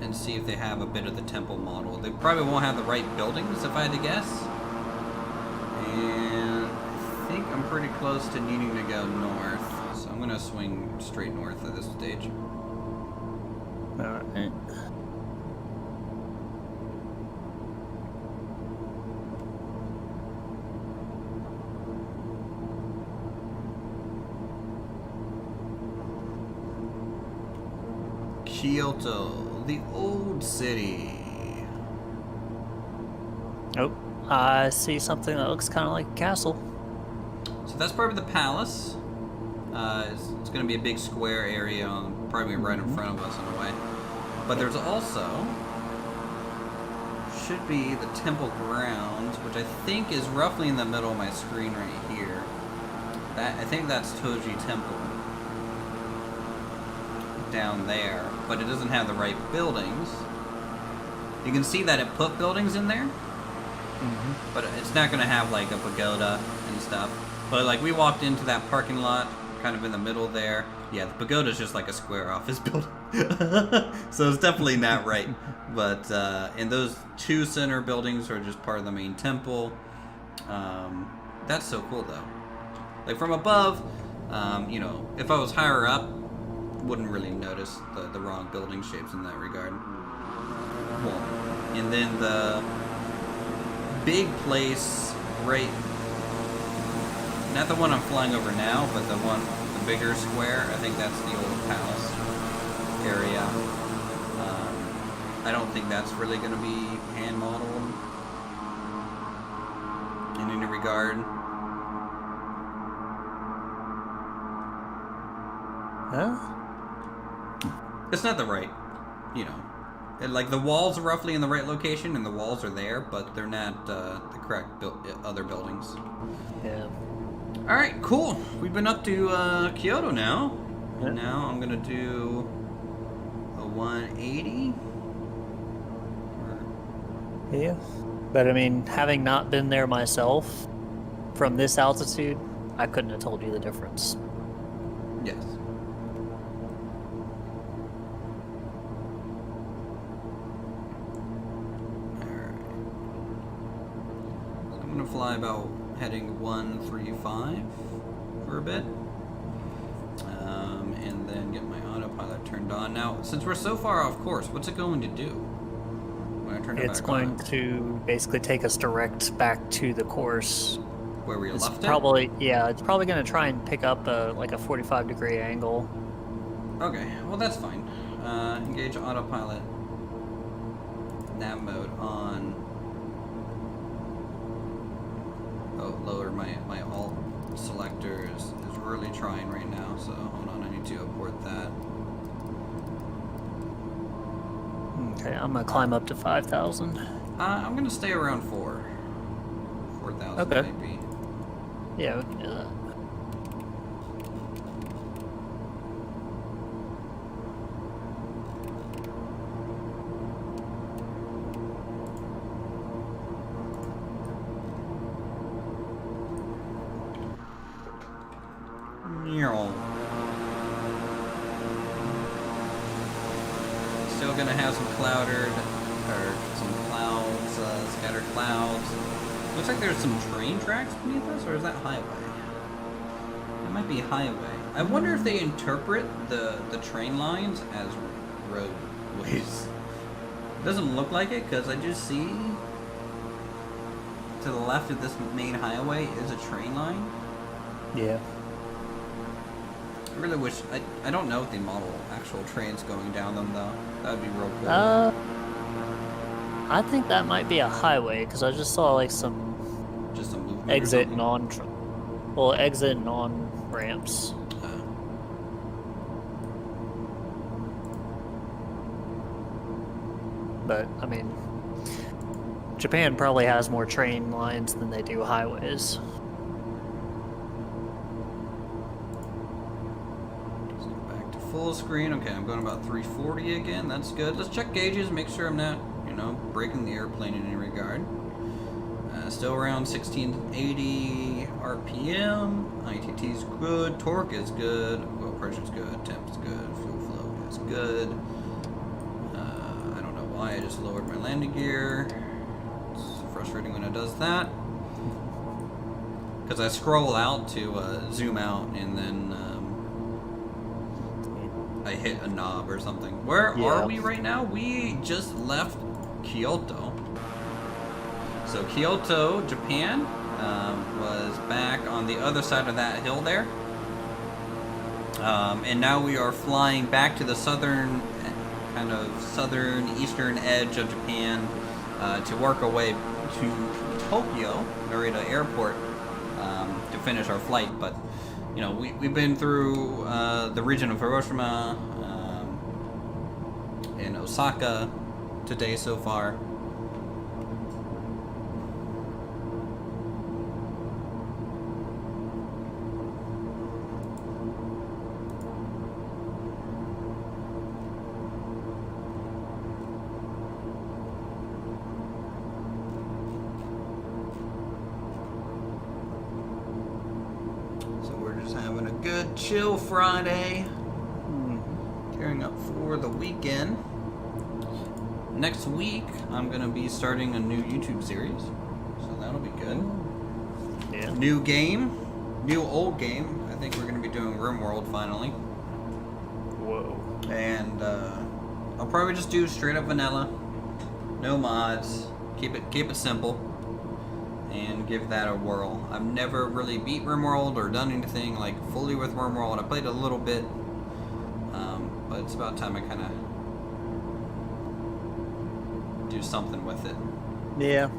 and see if they have a bit of the temple model. They probably won't have the right buildings, if I had to guess. And I think I'm pretty close to needing to go north. So I'm going to swing straight north at this stage. Alright. Kyoto, the old city. Oh, I see something that looks kind of like a castle. So that's probably the palace. It's going to be a big square area, probably right in front of us in a way. But there's also should be the temple grounds, which I think is roughly in the middle of my screen right here. I think that's Toji Temple down there, but it doesn't have the right buildings. You can see that it put buildings in there, but it's not going to have like a pagoda and stuff. But like we walked into that parking lot, kind of in the middle there. Yeah, the pagoda is just like a square office building, so it's definitely not right. But and those two center buildings are just part of the main temple. That's so cool though. Like from above, you know, if I was higher up, wouldn't really notice the wrong building shapes in that regard. Cool. And then the big place, right, not the one I'm flying over now, but the bigger square, I think that's the old palace area. I don't think that's really going to be hand modeled in any regard. Huh? It's not the right, you know, like the walls are roughly in the right location and the walls are there, but they're not the correct other buildings. Yeah. All right, cool. We've been up to Kyoto now, Yeah. and now I'm gonna do a 180. Yeah. But I mean, having not been there myself, from this altitude, I couldn't have told you the difference. Yes. I'm gonna fly about heading 135 for a bit, and then get my autopilot turned on. Now, since we're so far off course, what's it going to do when I turn it It's back going on? to basically take us direct back to the course. Where we It's left probably it's probably going to try and pick up like a 45-degree angle. it? Okay, well that's fine. Engage autopilot. Nav mode on. Oh, lower my alt selector is really trying right now, so hold on, I need to abort that. Okay, I'm going to climb up to 5,000. I'm gonna stay around 4,000 Okay. maybe. Yeah, we can do that. Still gonna have some scattered clouds. Looks like there's some train tracks beneath us, or is that highway? It might be highway. I wonder if they interpret the train lines as roadways. It doesn't look like it, because I just see to the left of this main highway is a train line. Yeah. I really wish, I don't know if they model actual trains going down them though. That would be real cool. I think that might be a highway, because I just saw like some Just some movement. exit and on ramps. But I mean, Japan probably has more train lines than they do highways. Let's go back to full screen. Okay, I'm going about 340 again. That's good. Let's check gauges, make sure I'm not, breaking the airplane in any regard. Still around 1680 RPM. ITT's good. Torque is good. Oil pressure's good. Temp's good. Fuel flow is good. I don't know why I just lowered my landing gear. It's frustrating when it does that. Because I scroll out to zoom out and then I hit a knob or something. Where are we right now? We just left Kyoto. So Kyoto, Japan, was back on the other side of that hill there. And now we are flying back to the southern eastern edge of Japan to work our way to Tokyo, Narita Airport, to finish our flight. But, we've been through the region of Hiroshima and Osaka today so far. Having a good chill Friday. Gearing up for the weekend. Next week, I'm going to be starting a new YouTube series. So that'll be good. Yeah. New game. New old game. I think we're going to be doing RimWorld finally. Whoa. And I'll probably just do straight up vanilla. No mods. Keep it simple. And give that a whirl. I've never really beat RimWorld or done anything like fully with RimWorld. I played a little bit, but it's about time I kind of do something with it. Yeah.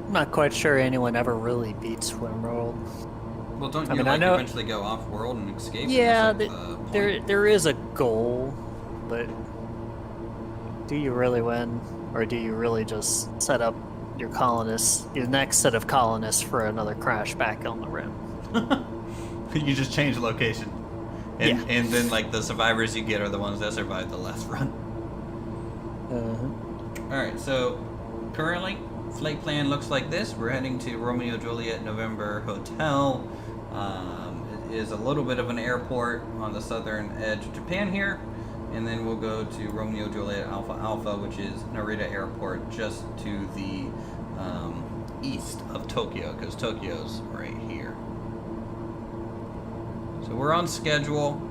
I'm not quite sure anyone ever really beats RimWorld. Well, don't you eventually go off-world and escape? Yeah, there is a goal, but do you really win, or do you really just set up your next set of colonists for another crash back on the rim? You just change location. And then the survivors you get are the ones that survive the last run. Alright, so currently flight plan looks like this. We're heading to Romeo Juliet November Hotel. It is a little bit of an airport on the southern edge of Japan here. And then we'll go to Romeo Juliet Alpha Alpha, which is Narita Airport, just to the east of Tokyo, because Tokyo's right here. So we're on schedule.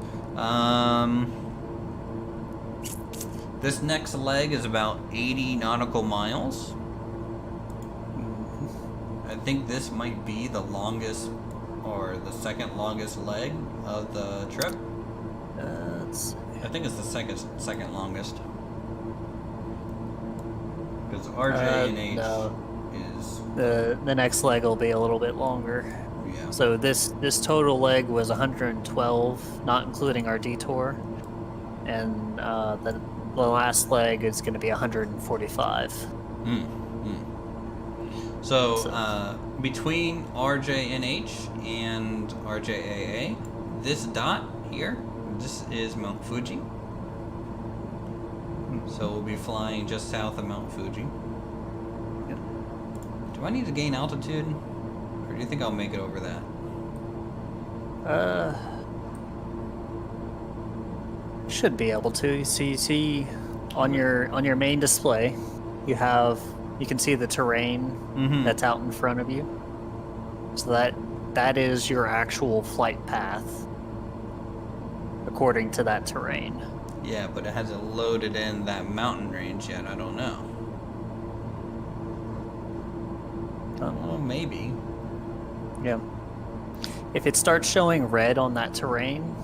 This next leg is about 80 nautical miles. I think this might be the longest, or the second longest leg of the trip. Let's see. I think it's the second longest. Because RJAA no. is... The next leg will be a little bit longer. Yeah. So this total leg was 112, not including our detour. And the last leg is going to be 145. So, between RJNH and RJAA, this dot here, this is Mount Fuji. So we'll be flying just south of Mount Fuji. Yep. Do I need to gain altitude? Or do you think I'll make it over that? Should be able to. You see on your main display, you can see the terrain that's out in front of you. So that is your actual flight path according to that terrain. Yeah, but it hasn't loaded in that mountain range yet. I don't know. Well, maybe. Yeah. If it starts showing red on that terrain,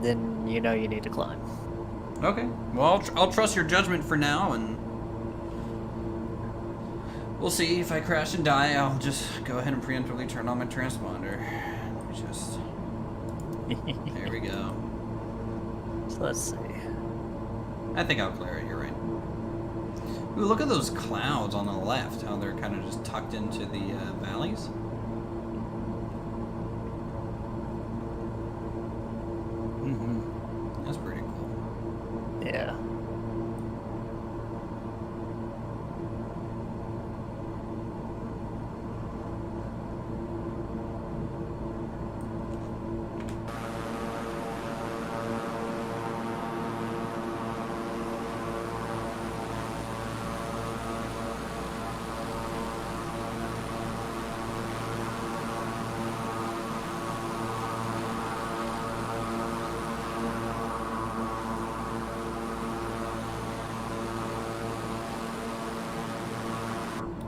then you know you need to climb. Okay. Well, I'll trust your judgment for now, and we'll see. If I crash and die, I'll just go ahead and preemptively turn on my transponder. There we go. So let's see. I think I'll clear it, you're right. Ooh, look at those clouds on the left, how they're kind of just tucked into the valleys. Mm-hmm. That's pretty cool. Yeah.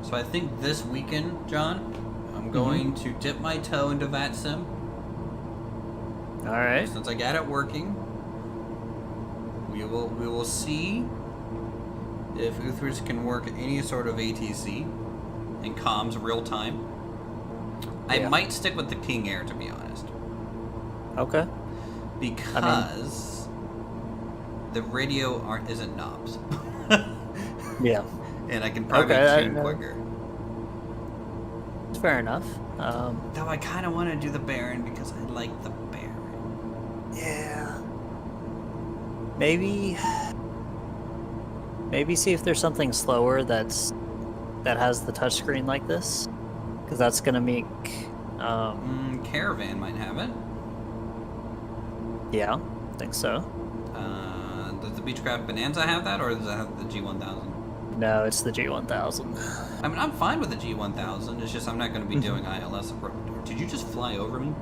So I think this weekend, John, I'm going to dip my toe into VATSIM. All right. Since I got it working, we will see if Uthers can work any sort of ATC and comms real time. I might stick with the King Air, to be honest. Okay. Because the radio isn't knobs. Yeah. And I can probably tune quicker. It's fair enough. Though I kind of want to do the Baron because I like the Baron. Yeah. Maybe see if there's something slower that has the touchscreen like this, because that's gonna make. Caravan might have it. Yeah, I think so. Does the Beechcraft Bonanza have that, or does it have the G1000? No, it's the G1000. I mean, I'm fine with the G1000. It's just I'm not going to be doing ILS. Did you just fly over me?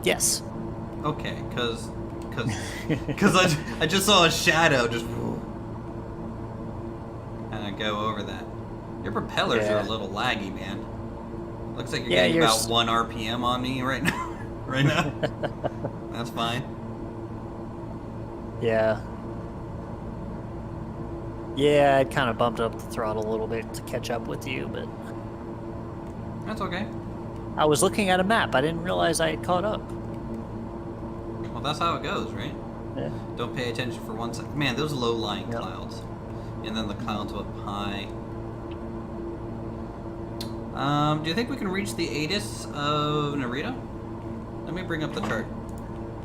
Yes. Okay, because I just saw a shadow just kind of go over that. Your propellers are a little laggy, man. Looks like you're getting about 1 RPM on me right now. Right now. That's fine. Yeah. Yeah, I kind of bumped up the throttle a little bit to catch up with you, but... That's okay. I was looking at a map. I didn't realize I had caught up. Well, that's how it goes, right? Yeah. Don't pay attention for 1 second. Man, those low-lying clouds. And then the clouds up high. Do you think we can reach the ATIS of Narita? Let me bring up the chart.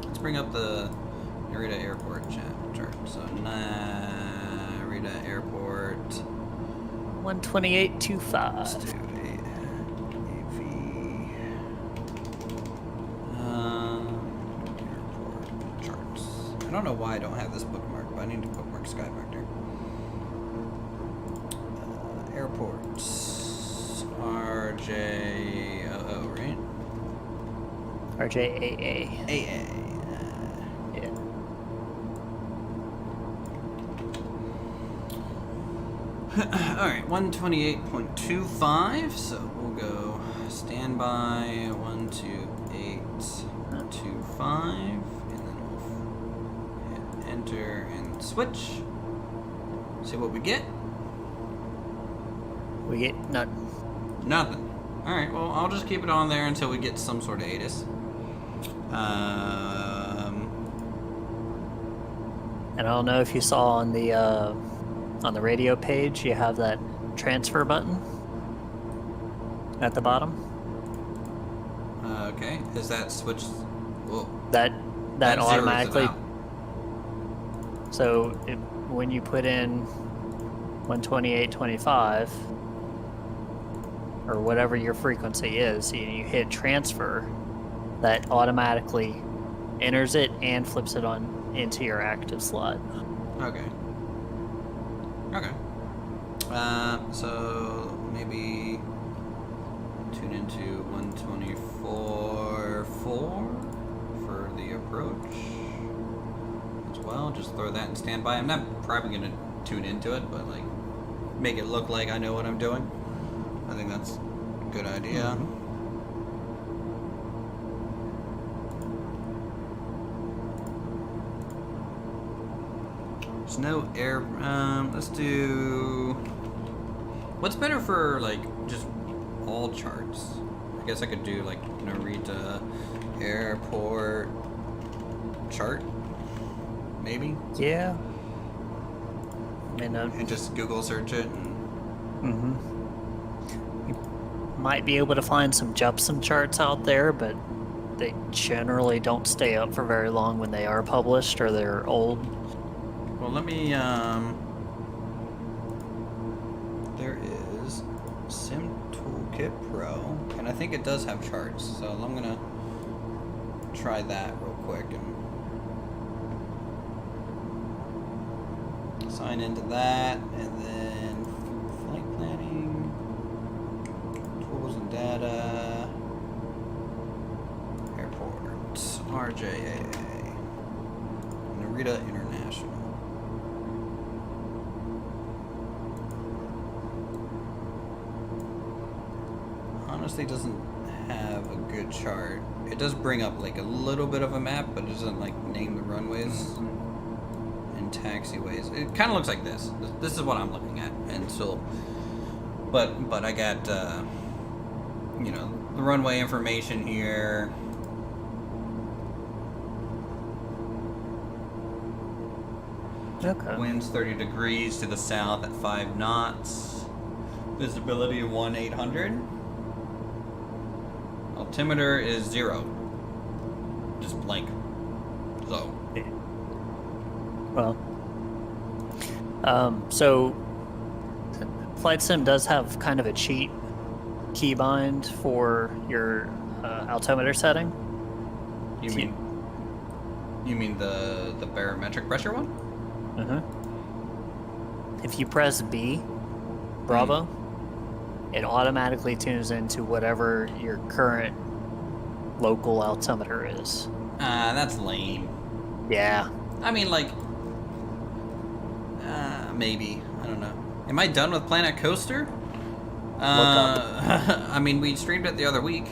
Let's bring up the Narita Airport chart. So, Narita Airport. 128.25. Let's do AV. Airport charts. I don't know why I don't have this bookmark, but I need to bookmark Skyvector. Airports. RJOA, right? RJAA. AA. Yeah. Alright, 128.25, so we'll go standby 128.25, and then we'll hit enter and switch. See what we get? We get nothing. Nothing. Alright, well, I'll just keep it on there until we get some sort of ATIS. And I don't know if you saw on the radio page, you have that transfer button at the bottom. Okay, is that switched? Whoa. That automatically. Zeroes it out. So when you put in 128.25 or whatever your frequency is, you hit transfer, that automatically enters it and flips it on into your active slot. Okay. Okay. So maybe tune into 124.4 for the approach as well. Just throw that in standby. I'm not probably gonna tune into it, but like make it look like I know what I'm doing. I think that's a good idea. Mm-hmm. There's no air. Let's do. What's better for like just all charts? I guess I could do like Narita Airport chart. maybe. Yeah. I mean, And just Google search it. And... you might be able to find some Jepsen charts out there, but they generally don't stay up for very long when they are published or they're old. Well, let me, there is Sim Toolkit Pro, and I think it does have charts, so I'm gonna try that real quick and sign into that, and then flight planning, tools and data, airports, RJAA, Narita International. Honestly, doesn't have a good chart. It does bring up like a little bit of a map, but it doesn't like name the runways and taxiways. It kind of looks like this. This is what I'm looking at, and so, but I got you know, the runway information here. Okay. Winds 30 degrees to the south at 5 knots. Visibility of 1/800. Altimeter is 0. Just blank. So. Well, so Flight Sim does have kind of a cheat keybind for your altimeter setting. You mean the barometric pressure one? If you press B, Bravo, it automatically tunes into whatever your current local altimeter is. That's lame. Yeah. I mean, like, maybe. I don't know. Am I done with Planet Coaster? I mean, we streamed it the other week.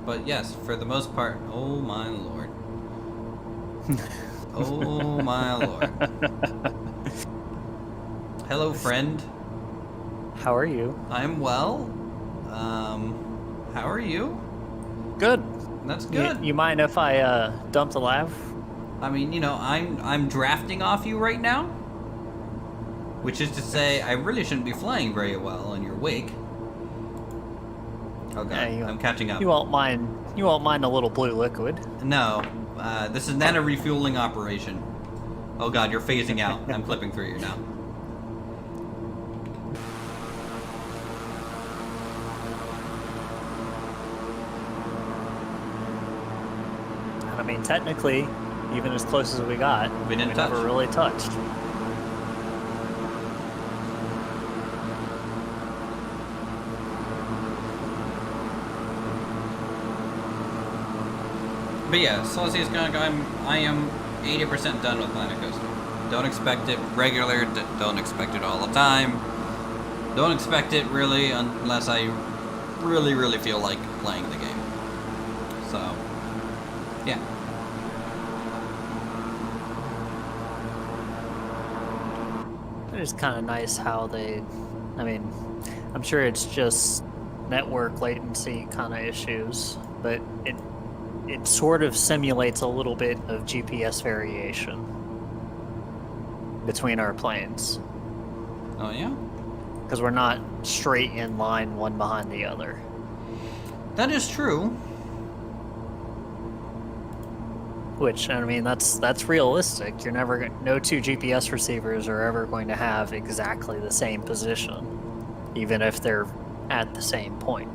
But yes, for the most part, oh my lord. Oh my lord. Hello, friend. How are you? I'm well. How are you? Good. That's good. You mind if I dump the lav? I mean, you know, I'm drafting off you right now, which is to say, I really shouldn't be flying very well in your wake. Oh god, I'm catching up. You won't mind a little blue liquid. No, this is not a refueling operation. Oh god, you're phasing out. I'm clipping through you now. I mean, technically, even as close as we got, we never really touched. But yeah, Celsius is gonna go. I am 80% done with Planet Coaster. Don't expect it regular. Don't expect it all the time. Don't expect it really unless I really feel like playing the game. So, yeah. It is kind of nice how they, I mean, I'm sure it's just network latency kind of issues, but it sort of simulates a little bit of GPS variation between our planes. Oh yeah? Because we're not straight in line one behind the other. That is true. Which, I mean, that's realistic. You're never no two GPS receivers are ever going to have exactly the same position, even if they're at the same point.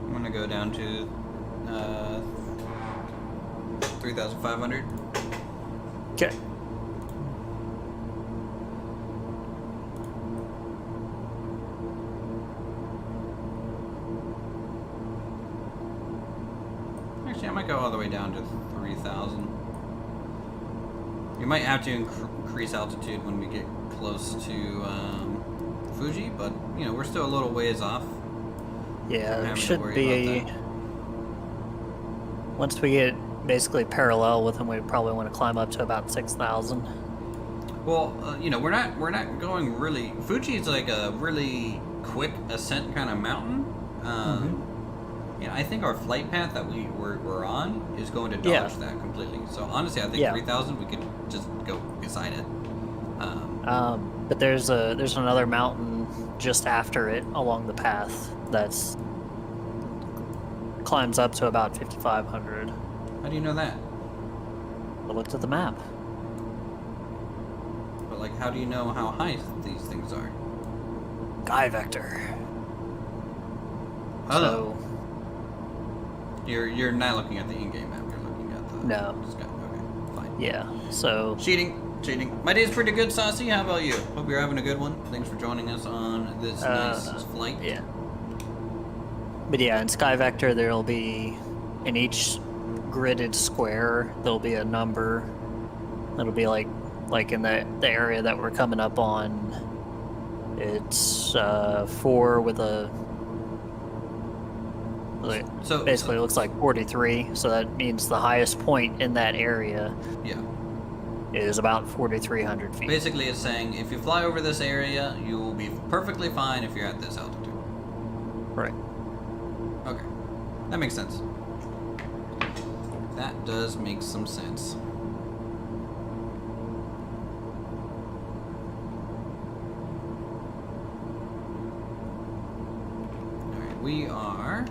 I'm gonna go down to 3,500. Okay. Actually, I might go all the way down to 3,000. You might have to increase altitude when we get close to Fuji, but you know we're still a little ways off. Yeah, there should be. Once we get basically parallel with them, we probably want to climb up to about 6,000. Well, you know, we're not going really. Fuji is like a really quick ascent kind of mountain. Yeah, I think our flight path that we're on is going to dodge that completely. So honestly, I think 3,000 we could just go beside it. But there's another mountain just after it along the path that's climbs up to about 5,500. How do you know that? I looked at the map. But like, how do you know how high these things are? Sky vector. Oh. So, you're not looking at the in-game map. You're looking at the sky. Okay, fine. Yeah. So cheating. My day's pretty good, Saucy. How about you? Hope you're having a good one. Thanks for joining us on this nice flight. Yeah. But yeah, in Sky Vector, there'll be in each gridded square there'll be a number. It'll be like in the area that we're coming up on. It's 4 with a. So basically, it looks like 43. So that means the highest point in that area. Yeah. Is about 4,300 feet. Basically, it's saying if you fly over this area, you will be perfectly fine if you're at this altitude. Right. Okay. That makes sense. That does make some sense. Alright, we are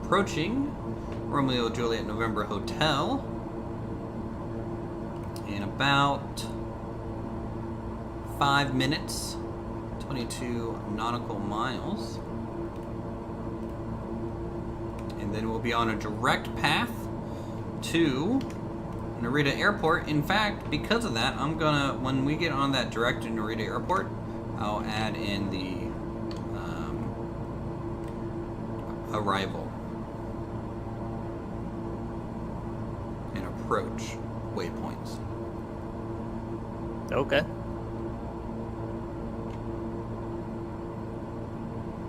approaching Romeo Juliet November Hotel in about 5 minutes, 22 nautical miles. And then we'll be on a direct path to Narita Airport. In fact, because of that, when we get on that direct to Narita Airport, I'll add in the arrival and approach waypoints. Okay.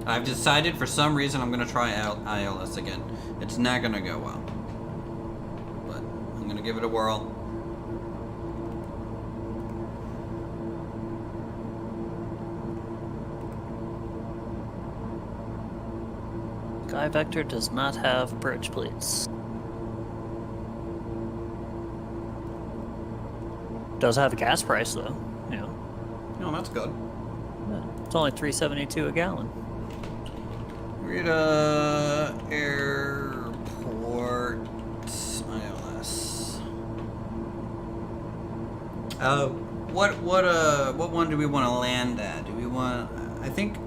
I've decided for some reason I'm going to try ILS again. It's not going to go well, but I'm going to give it a whirl. Sky Vector does not have bridge plates. Does have a gas price though. Yeah. Oh, that's good. It's only $3.72 a gallon. Narita Airport ILS. What one do we want to land at? Do we want? I think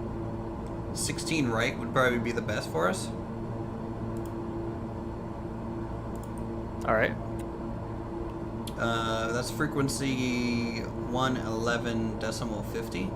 16 right would probably be the best for us. All right. That's frequency 111.50.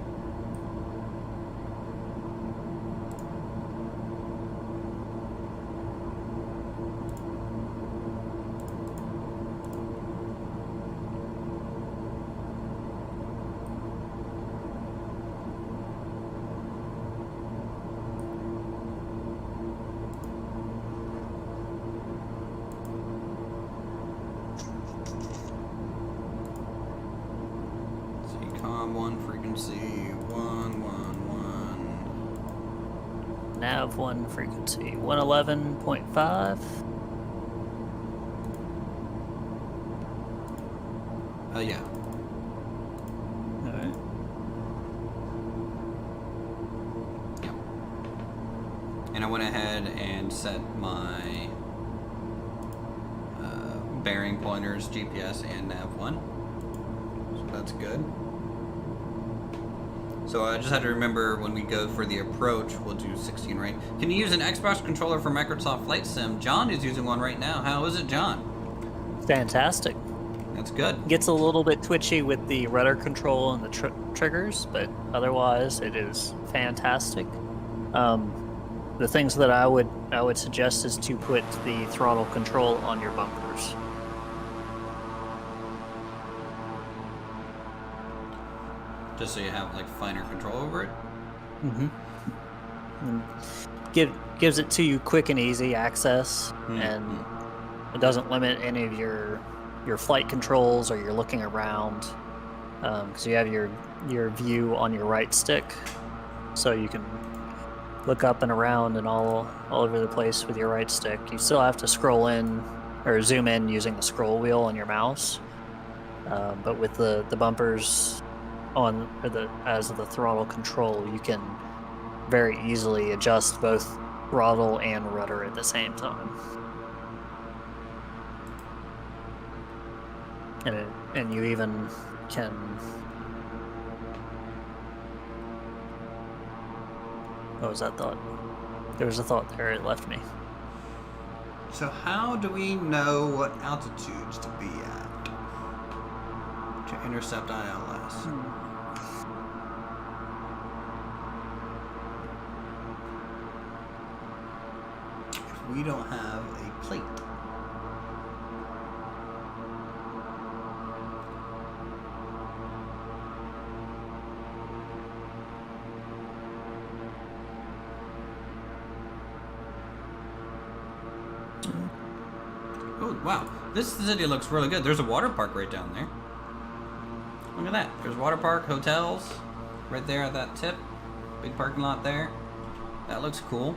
Frequency 111. Nav 1 frequency 111.5. Yeah. Alright. Yeah. And I went ahead and set my bearing pointers, GPS, and nav 1. So that's good. So I just had to remember when we go for the approach, we'll do 16 right. Can you use an Xbox controller for Microsoft Flight Sim? John is using one right now. How is it, John? Fantastic. That's good. Gets a little bit twitchy with the rudder control and the triggers, but otherwise it is fantastic. The things that I would suggest is to put the throttle control on your bumpers. Just so you have like finer control over it. Mm-hmm. Gives it to you quick and easy access, and it doesn't limit any of your flight controls or your looking around, because you have your view on your right stick, so you can look up and around and all over the place with your right stick. You still have to scroll in or zoom in using the scroll wheel on your mouse. But with the bumpers on or as the throttle control, you can very easily adjust both throttle and rudder at the same time. And you even can. What was that thought? There was a thought there, it left me. So how do we know what altitudes to be at to intercept ILS? If we don't have a plate. Oh, wow. This city looks really good. There's a water park right down there. Look at that. There's water park, hotels, right there at that tip. Big parking lot there. That looks cool.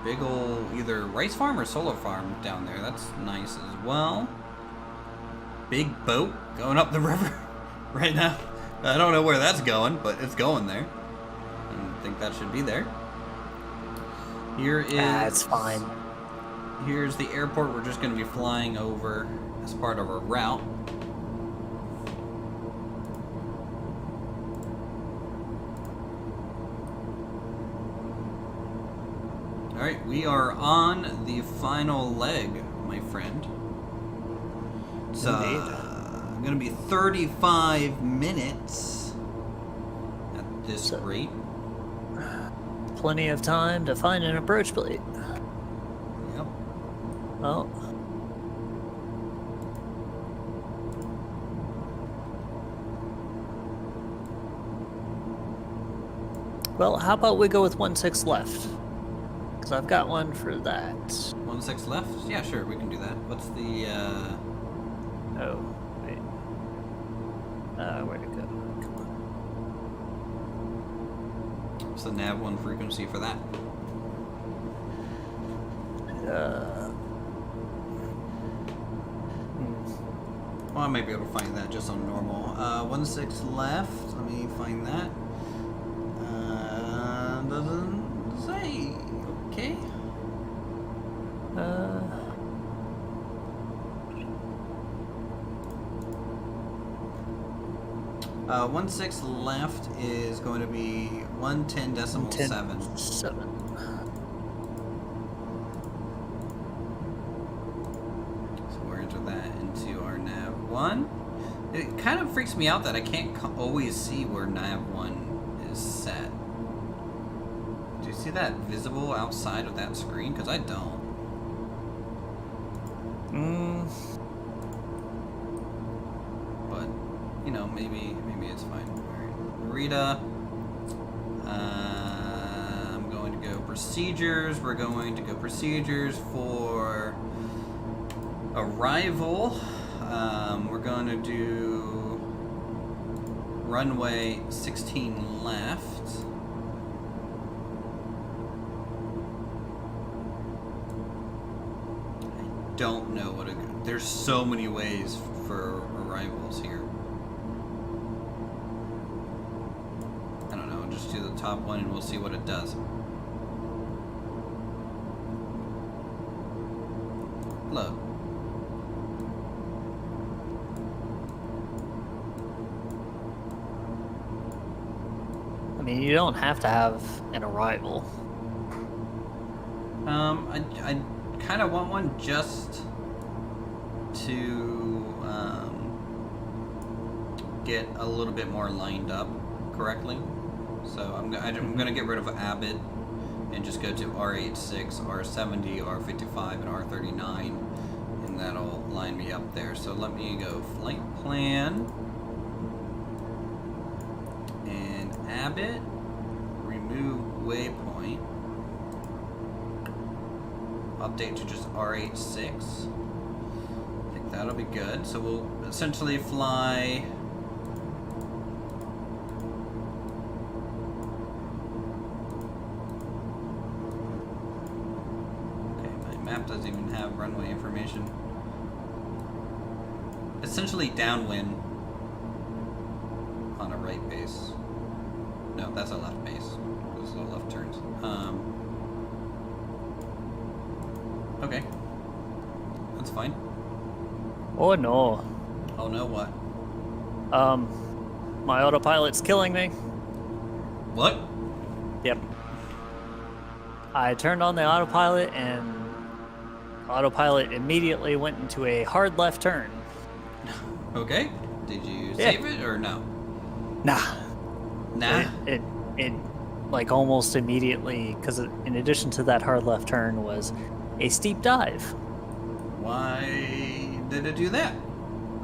Big ol' either rice farm or solar farm down there. That's nice as well. Big boat going up the river right now. I don't know where that's going, but it's going there. I think that should be there. Here is... it's fine. Here's the airport we're just going to be flying over as part of our route. Alright, we are on the final leg, my friend. It's going to be 35 minutes at this rate. Plenty of time to find an approach plate. Yep. Well, how about we go with 1-6 left? Because I've got one for that. 1-6 left? Yeah, sure, we can do that. What's the, Oh, wait. Where'd it go? Come on. What's the nav1 frequency for that? Well, I might be able to find that just on normal. 1-6 left. Let me find that. Doesn't say. Okay. 1-6 left is going to be 110.7. 7. So we're enter that into our nav1. It kind of freaks me out that I can't always see where nav1 is set. Do you see that visible outside of that screen? Because I don't. But, you know, maybe it's fine. Alright. Narita. I'm going to go procedures. We're going to go procedures for arrival. We're going to do runway 16 left. I don't know what there's so many ways for arrivals here. I don't know, just do the top one and we'll see what it does. Load. I mean, you don't have to have an arrival. I kind of want one just to get a little bit more lined up correctly. So I'm going to get rid of Abbott and just go to R86, R70, R55, and R39, and that'll line me up there. So let me go flight plan and Abbott, remove waypoint, update to just R86. I think that'll be good. So we'll essentially fly map doesn't even have runway information. Essentially downwind on a right base. No, that's a left base. Those are left turns. Okay. That's fine. Oh no. Oh no, what? My autopilot's killing me. What? Yep. I turned on the autopilot and autopilot immediately went into a hard left turn. Okay. Did you save it or no? Nah. Nah. It like almost immediately, because in addition to that hard left turn was a steep dive. Why did it do that?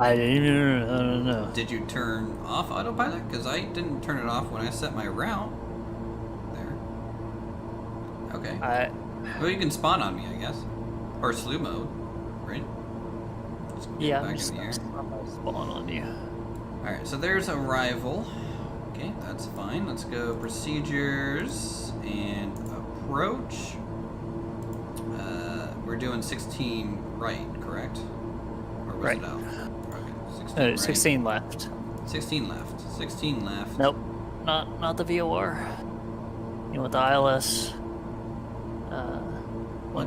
I don't know. Did you turn off autopilot? Because I didn't turn it off when I set my route. There. Okay. Well, you can spawn on me, I guess. Or slew mode, right? Just get Yeah, back I'm just in the air. gonna spawn on you. Alright, so there's arrival. Okay, that's fine. Let's go procedures and approach. We're doing 16 right, correct? Or was Right. it out? Okay, 16 right. 16 left. 16 left. 16 left. Nope, not the VOR. You want the ILS?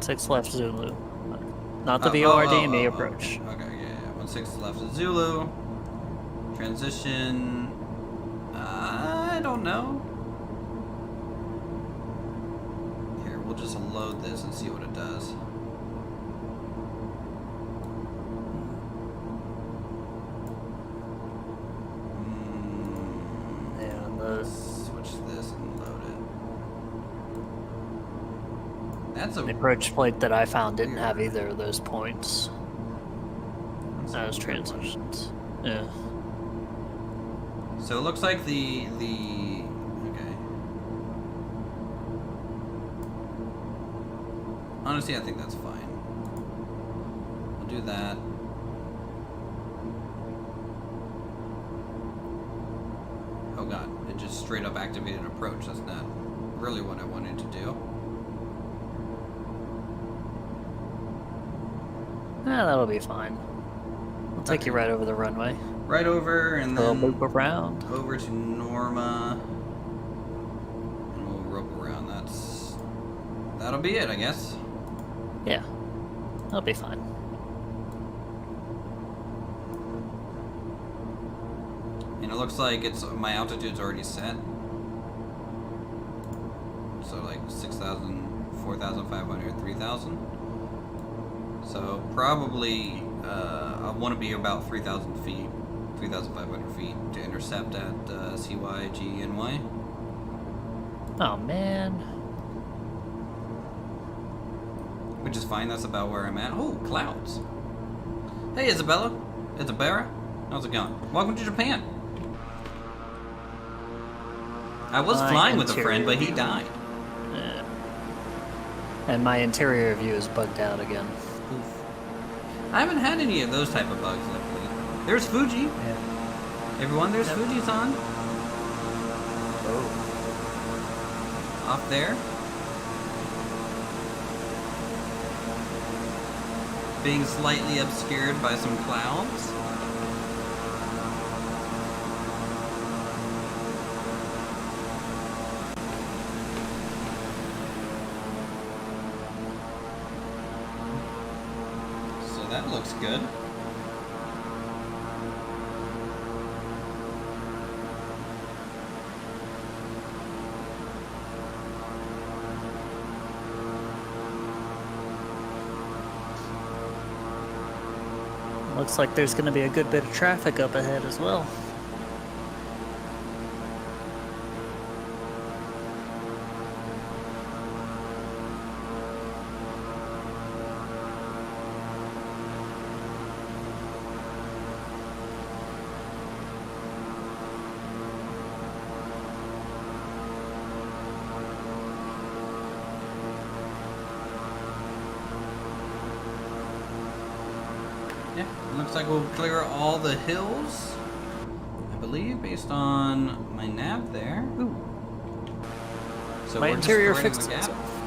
16 left Zulu. Not the VOR DME approach. Okay, yeah. 16 left is Zulu. Transition. I don't know. Here, we'll just load this and see what it does. Switch this and load it. That's a The approach plate that I found didn't have either of those points. Those transitions. Yeah. So it looks like the okay. Honestly, I think that's fine. We'll do that. Oh god, it just straight up activated approach. That's not really what I wanted to do. That'll be fine. We'll take you right over the runway. Right over and We'll then loop around. over to Norma. And we'll rope around. That'll be it, I guess. Yeah, that'll be fine. And it looks like my altitude's already set. So like 6,000, 4,500, 3,000. So probably I want to be about 3,000 feet, 3,500 feet to intercept at CYGNY. Oh man. Which is fine, that's about where I'm at. Oh, clouds. Hey Isabella. Isabella. How's it going? Welcome to Japan. I was flying with a friend, but he died. Yeah. And my interior view is bugged out again. Oof. I haven't had any of those type of bugs lately. There's Fuji. Yeah. Everyone, there's Fuji's on. Oh. Off there. Being slightly obscured by some clouds. So that looks good. Looks like there's going to be a good bit of traffic up ahead as well. Yeah, it looks like we'll clear all the hills, I believe, based on my nav there. Ooh. So My we're just interior right in fixed the gap. itself.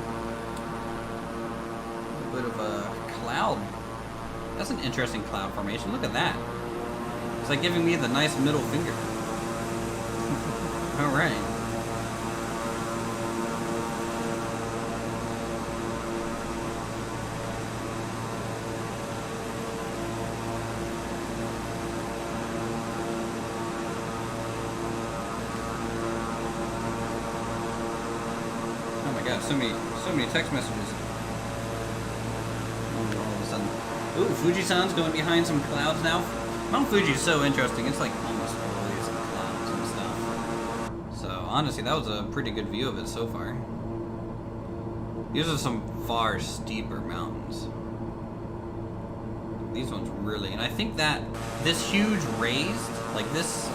A bit of a cloud. That's an interesting cloud formation. Look at that. It's like giving me the nice middle finger. All right. Oh my God, so many text messages. All of a sudden. Ooh, Fuji-san's going behind some clouds now. Mount Fuji is so interesting. It's like almost always in clouds and stuff. So honestly, that was a pretty good view of it so far. These are some far steeper mountains. These ones really, and I think that this huge raised, like this,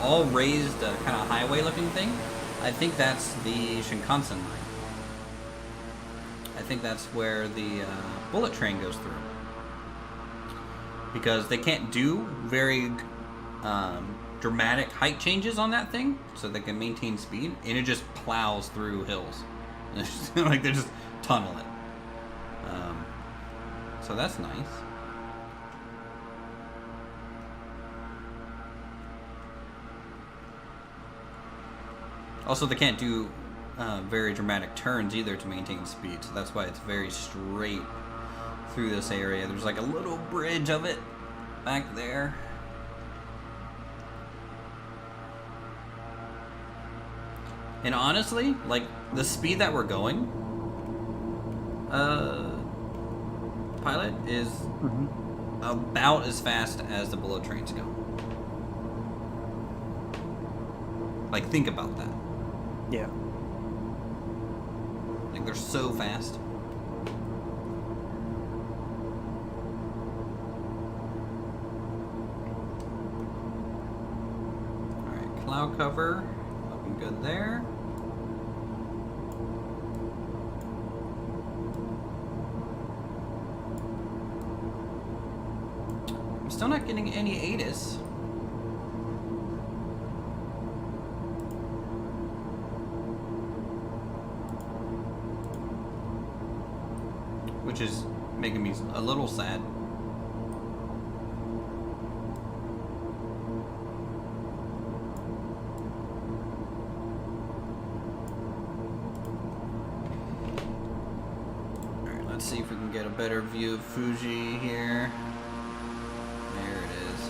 all raised kind of highway-looking thing, I think that's the Shinkansen line. I think that's where the bullet train goes through. Because they can't do very dramatic height changes on that thing, so they can maintain speed, and it just plows through hills. It's just, like they just tunnel it. So that's nice. Also, they can't do very dramatic turns either to maintain speed, so that's why it's very straight through this area. There's like a little bridge of it back there. And honestly, like the speed that we're going, pilot, is about as fast as the bullet trains go. Like, think about that. Yeah. Like, they're so fast. Alright, cloud cover. Looking good there. I'm still not getting any ATIS. Which is making me a little sad. Alright, let's see if we can get a better view of Fuji here. There it is.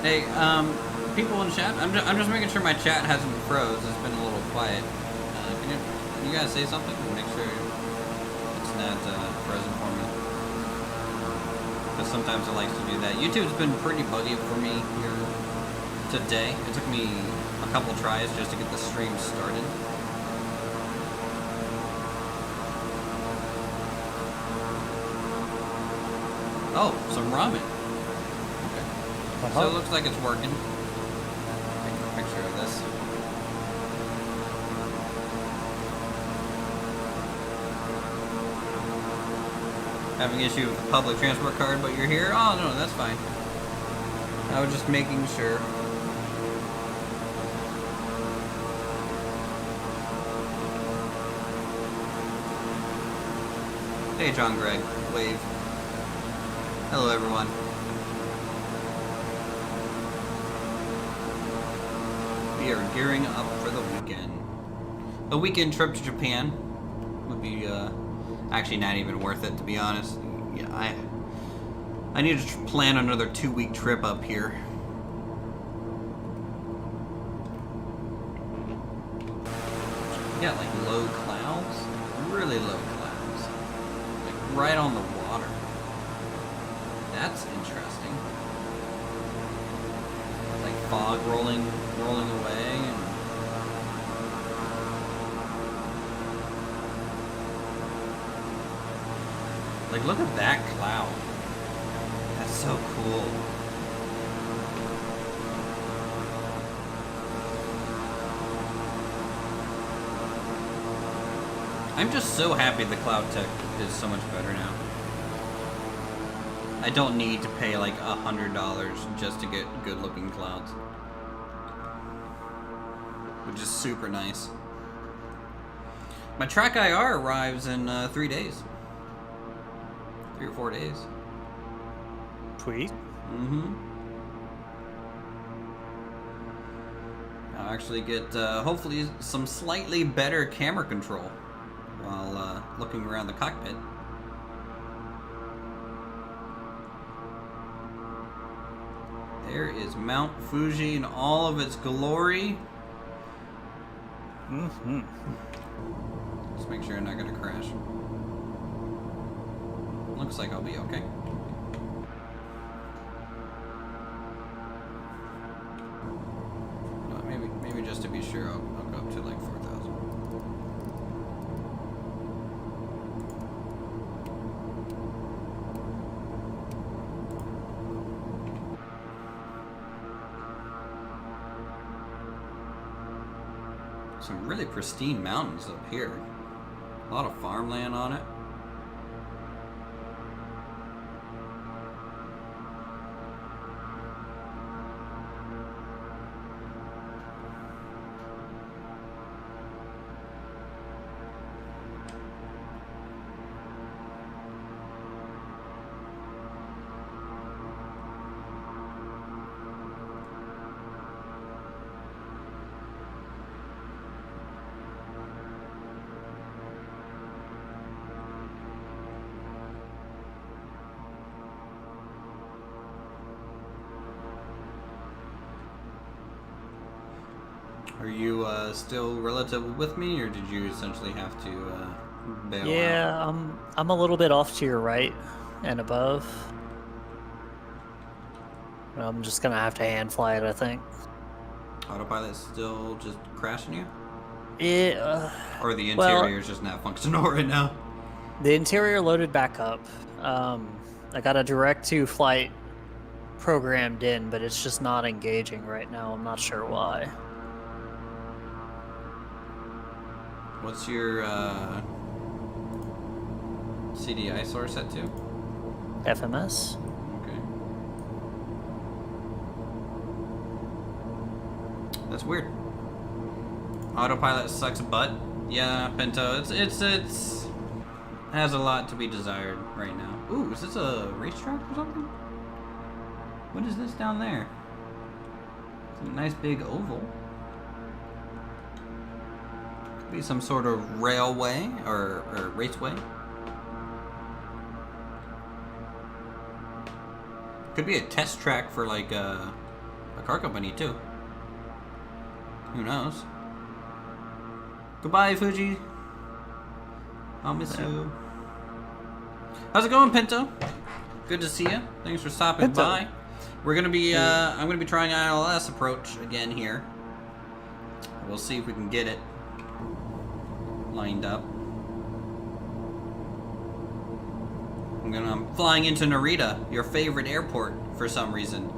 Hey, people in chat, I'm just making sure my chat hasn't froze. It's been a little quiet. Can you guys say something? Make sure it's not frozen for me. Because sometimes it likes to do that. YouTube's been pretty buggy for me here today. It took me a couple tries just to get the stream started. Oh, some ramen. So it looks like it's working. Take a picture of this. Having issue with the public transport card, but you're here? Oh, no, that's fine. I was just making sure. Hey, John Gregg. Wave. Hello, everyone. We are gearing up for the weekend. A weekend trip to Japan would be actually not even worth it, to be honest. Yeah, I need to plan another 2-week trip up here. Yeah, like low clouds, really low clouds, like right on the water. That's interesting. Like fog rolling away. And like, look at that cloud. That's so cool. I'm just so happy the cloud tech is so much better now. I don't need to pay like $100 just to get good looking clouds. Which is super nice. My track IR arrives in 3 days. 3 or 4 days. Sweet. Mm-hmm. I'll actually get, hopefully, some slightly better camera control while looking around the cockpit. There is Mount Fuji in all of its glory. Mm-hmm. Just make sure I'm not gonna crash. Looks like I'll be okay. No, maybe just to be sure, I'll go up to like 4,000. Some really pristine mountains up here. A lot of farmland on it. Are you still relatively with me, or did you essentially have to bail out? Yeah, I'm a little bit off to your right and above. I'm just gonna have to hand fly it, I think. Autopilot's still just crashing you? Yeah. Or the interior's just not functional right now? The interior loaded back up. I got a direct-to-flight programmed in, but it's just not engaging right now. I'm not sure why. What's your CDI source set to? FMS? Okay. That's weird. Autopilot sucks butt. Yeah, Pinto. It's has a lot to be desired right now. Ooh, is this a racetrack or something? What is this down there? It's a nice big oval. Could be some sort of railway or raceway. Could be a test track for like a car company too. Who knows? Goodbye, Fuji. I'll miss you. How's it going, Pinto? Good to see you. Thanks for stopping by. We're gonna be I'm gonna be trying ILS approach again here. We'll see if we can get it lined up. I'm flying into Narita, your favorite airport, for some reason.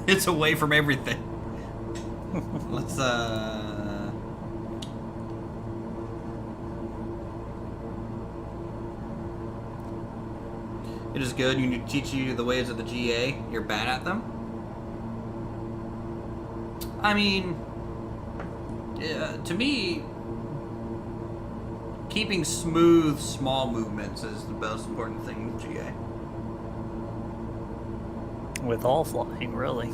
It's away from everything. Let's It is good. You teach you the ways of the GA. You're bad at them. I mean, to me, keeping smooth, small movements is the most important thing with GA. With all flying, really.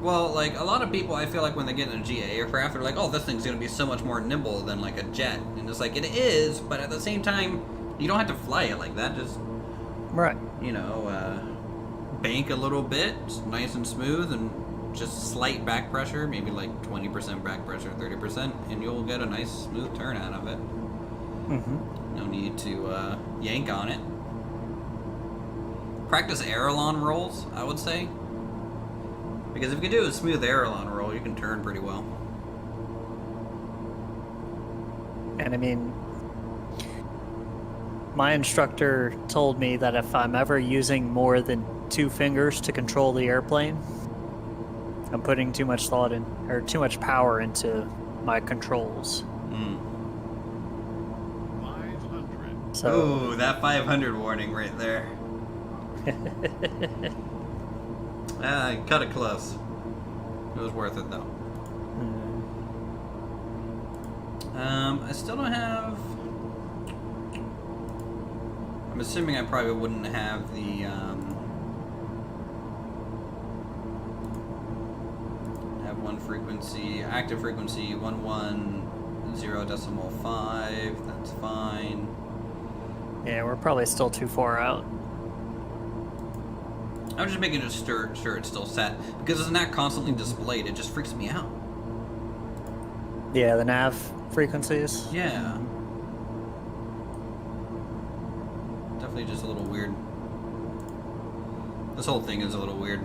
Well, like, a lot of people, I feel like when they get in a GA aircraft, they're like, oh, this thing's going to be so much more nimble than, like, a jet. And it's like, it is, but at the same time, you don't have to fly it like that. Just, right. You know, bank a little bit, just nice and smooth, and just slight back pressure, maybe like 20% back pressure, 30%, and you'll get a nice smooth turn out of it. Mm-hmm. No need to yank on it. Practice aileron rolls, I would say. Because if you can do a smooth aileron roll, you can turn pretty well. And I mean, my instructor told me that if I'm ever using more than 2 fingers to control the airplane, I'm putting too much thought in, or too much power into my controls. So. Ooh, that 500 warning right there. Cut it close. It was worth it though. I still don't have. I'm assuming I probably wouldn't have the. Have one frequency, active frequency 110.5. That's fine. Yeah, we're probably still too far out. I'm just making sure it's still set because it's not constantly displayed. It just freaks me out. Yeah, the nav frequencies. Yeah. Definitely just a little weird. This whole thing is a little weird.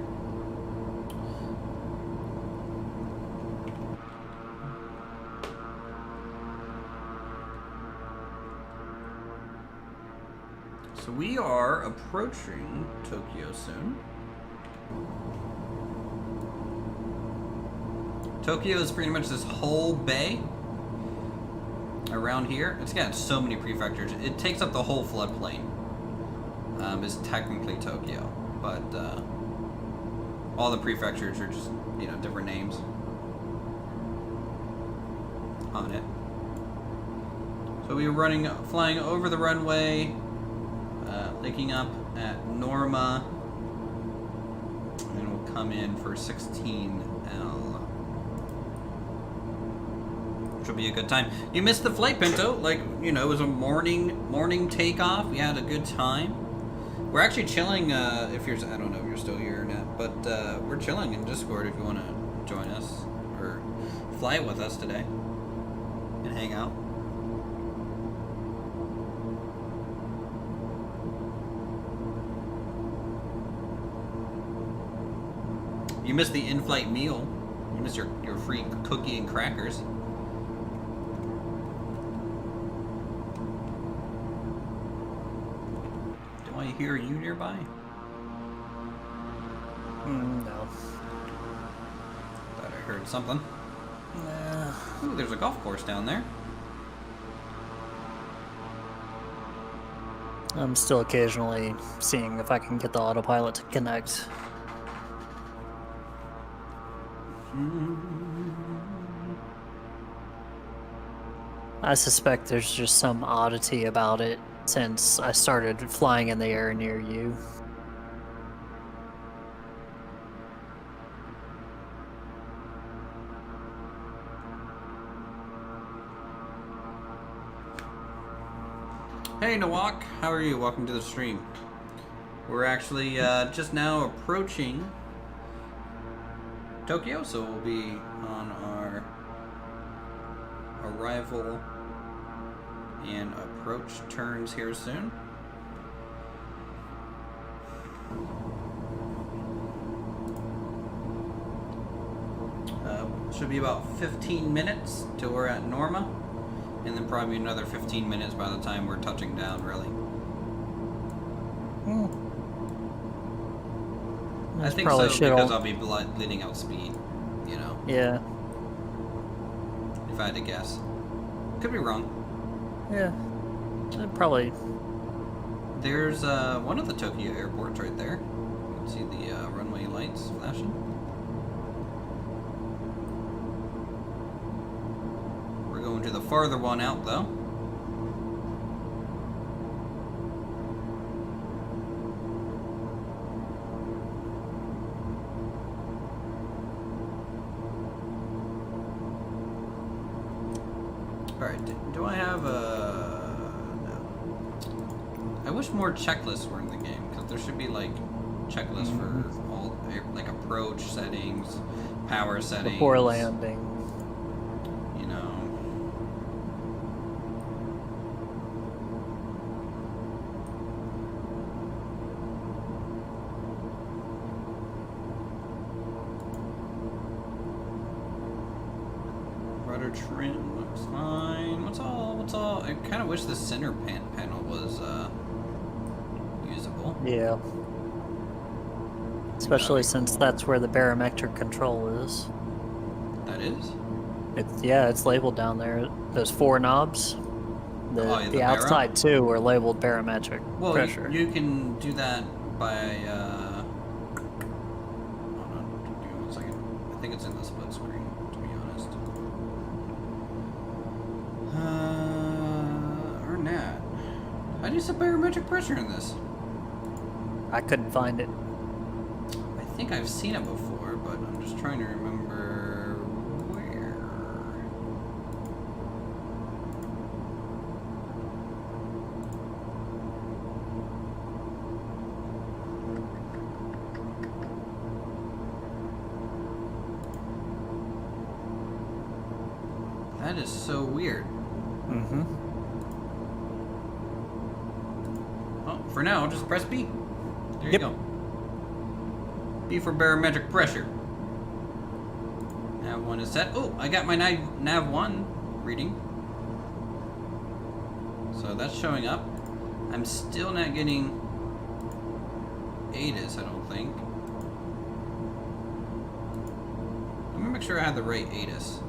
So we are approaching Tokyo soon. Tokyo is pretty much this whole bay around here. It's got so many prefectures. It takes up the whole floodplain. Is technically Tokyo, but all the prefectures are just, you know, different names on it. So we were flying over the runway, linking up at Norma, and then we'll come in for 16L. Which will be a good time. You missed the flight, Pinto. Like, you know, it was a morning takeoff. We had a good time. We're actually chilling, if you're, I don't know if you're still here or not, but we're chilling in Discord if you want to join us or fly with us today and hang out. You missed the in-flight meal. You missed your free cookie and crackers. Do I hear you nearby? No. Thought I heard something. Nah. Ooh, there's a golf course down there. I'm still occasionally seeing if I can get the autopilot to connect. I suspect there's just some oddity about it since I started flying in the air near you. Hey Nawak, how are you? Welcome to the stream. We're actually just now approaching Tokyo, so we'll be on our arrival and approach turns here soon. Should be about 15 minutes till we're at Norma, and then probably another 15 minutes by the time we're touching down, really. I think so, because I'll be bleeding out speed, you know. Yeah. If I had to guess. Could be wrong. Yeah. Probably. There's one of the Tokyo airports right there. You can see the runway lights flashing. We're going to the farther one out, though. Alright, do I have a... No. I wish more checklists were in the game, because there should be, like, checklists for all, like, approach settings, power settings. Before landing. You know. Rudder trim looks fine. What's all? I kind of wish the center panel was usable. Yeah. Especially since that's where the barometric control is. That is? It's labeled down there. Those 4 knobs. The, Oh, yeah, the the outside two were labeled barometric Well, pressure. you can do that by. Hold on, give me 1 second. I think it's in the split screen, to be honest. Or not. How do you set barometric pressure in this? I couldn't find it. I think I've seen it before, but I'm just trying to remember where. That is so weird. Mm-hmm. Well, for now, I'll just press B. There you Yep. go. B for barometric pressure. Nav 1 is set. Oh, I got my nav 1 reading. So that's showing up. I'm still not getting ATIS, I don't think. Let me make sure I have the right ATIS.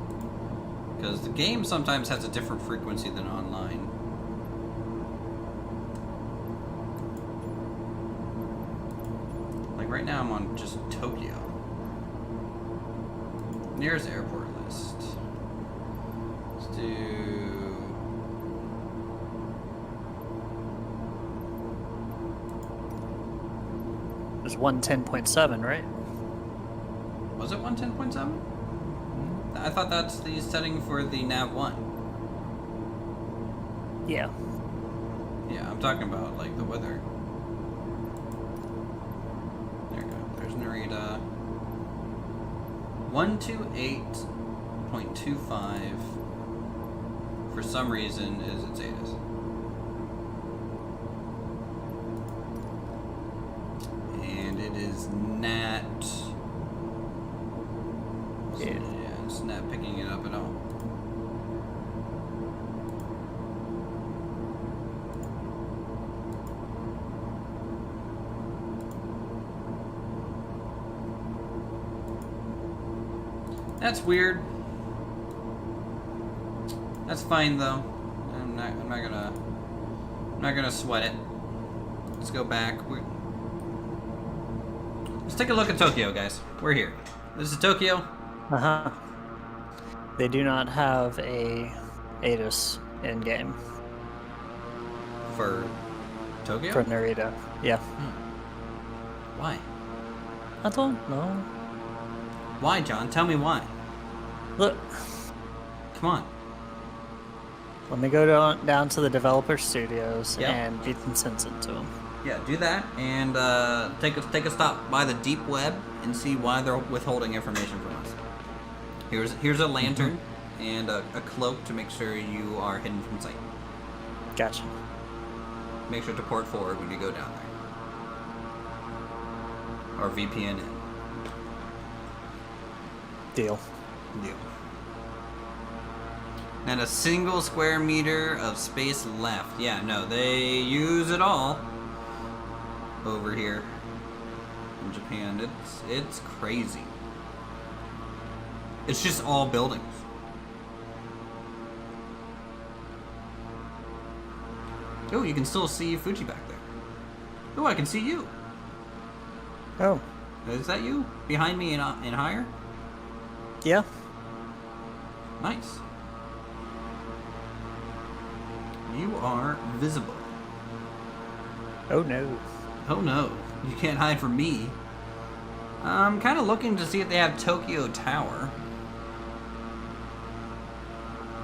Because the game sometimes has a different frequency than online. Like right now I'm on just Tokyo. Nearest airport list. Let's do... It was 110.7, right? Was it 110.7? I thought that's the setting for the nav 1. Yeah. Yeah, I'm talking about like the weather. There you go. There's Narita. 128.25 for some reason is its ATIS. And it is not... Yeah. It's not picking it up at all. That's weird. That's fine though. I'm not gonna sweat it. Let's go back. Let's take a look at Tokyo, guys. We're here. This is Tokyo. Uh-huh. They do not have a ATIS in game For Tokyo? for Narita. Yeah. Why? I don't know. Why, John? Tell me why. Look, Come on. let me go down to the developer studios Yep. and beat some sense into them. Yeah, do that and take a stop by the deep web and see why they're withholding information from us. Here's a lantern and a cloak to make sure you are hidden from sight. Gotcha. Make sure to port forward when you go down there. Or VPN in. Deal. Deal. Not a single square meter of space left. Yeah, no, they use it all over here in Japan. It's crazy. It's just all buildings. Oh, you can still see Fuji back there. Oh, I can see you. Oh, Is that you? Behind me and higher? yeah. Nice. You are visible. Oh no. Oh no, you can't hide from me. I'm kind of looking to see if they have Tokyo Tower.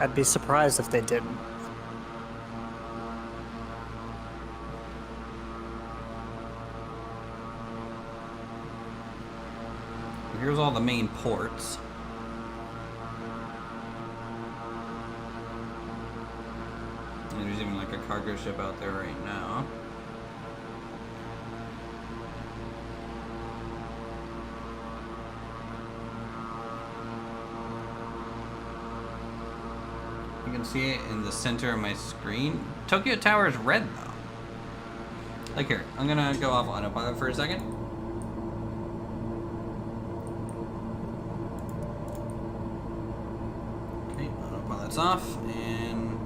I'd be surprised if they didn't. Here's all the main ports. And there's even like a cargo ship out there right now. You can see it in the center of my screen. Tokyo Tower is red though. Like here, I'm gonna go off autopilot for a second. Okay, autopilot's off, and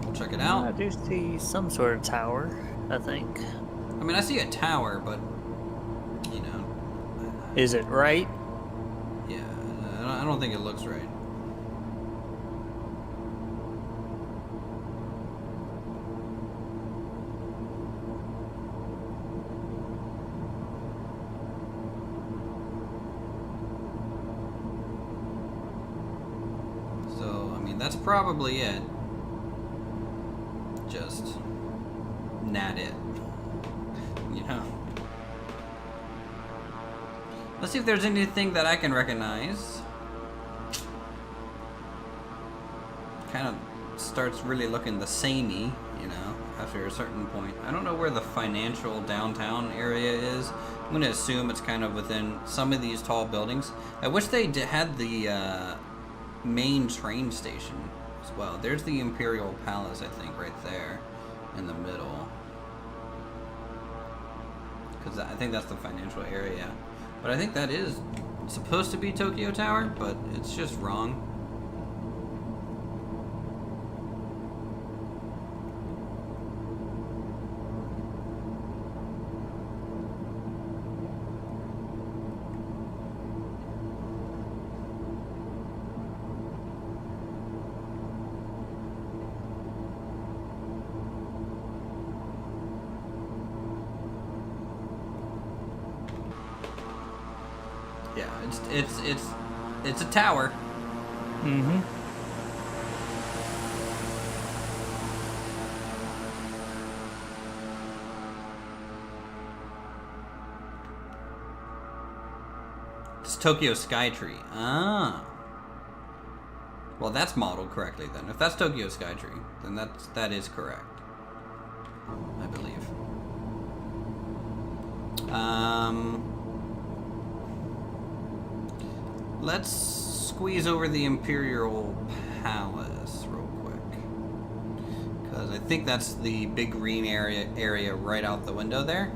We'll check it I out. do see some sort of tower, I think. I mean, I see a tower, but, you know. Is it right? Yeah, I don't think it looks right. So, I mean, that's probably it. Just not it. You know? Let's see if there's anything that I can recognize. Kind of starts really looking the samey, you know, after a certain point. I don't know where the financial downtown area is. I'm going to assume it's kind of within some of these tall buildings. I wish they had the main train station as well. There's the Imperial Palace, I think, right there in the middle. Because I think that's the financial area. But I think that is supposed to be Tokyo Tower, but it's just wrong. Yeah, it's a tower. Mm-hmm. It's Tokyo Skytree. Ah. Well, that's modeled correctly then. If that's Tokyo Skytree, then that is correct. I believe. Let's squeeze over the Imperial Palace real quick. Because I think that's the big green area right out the window there.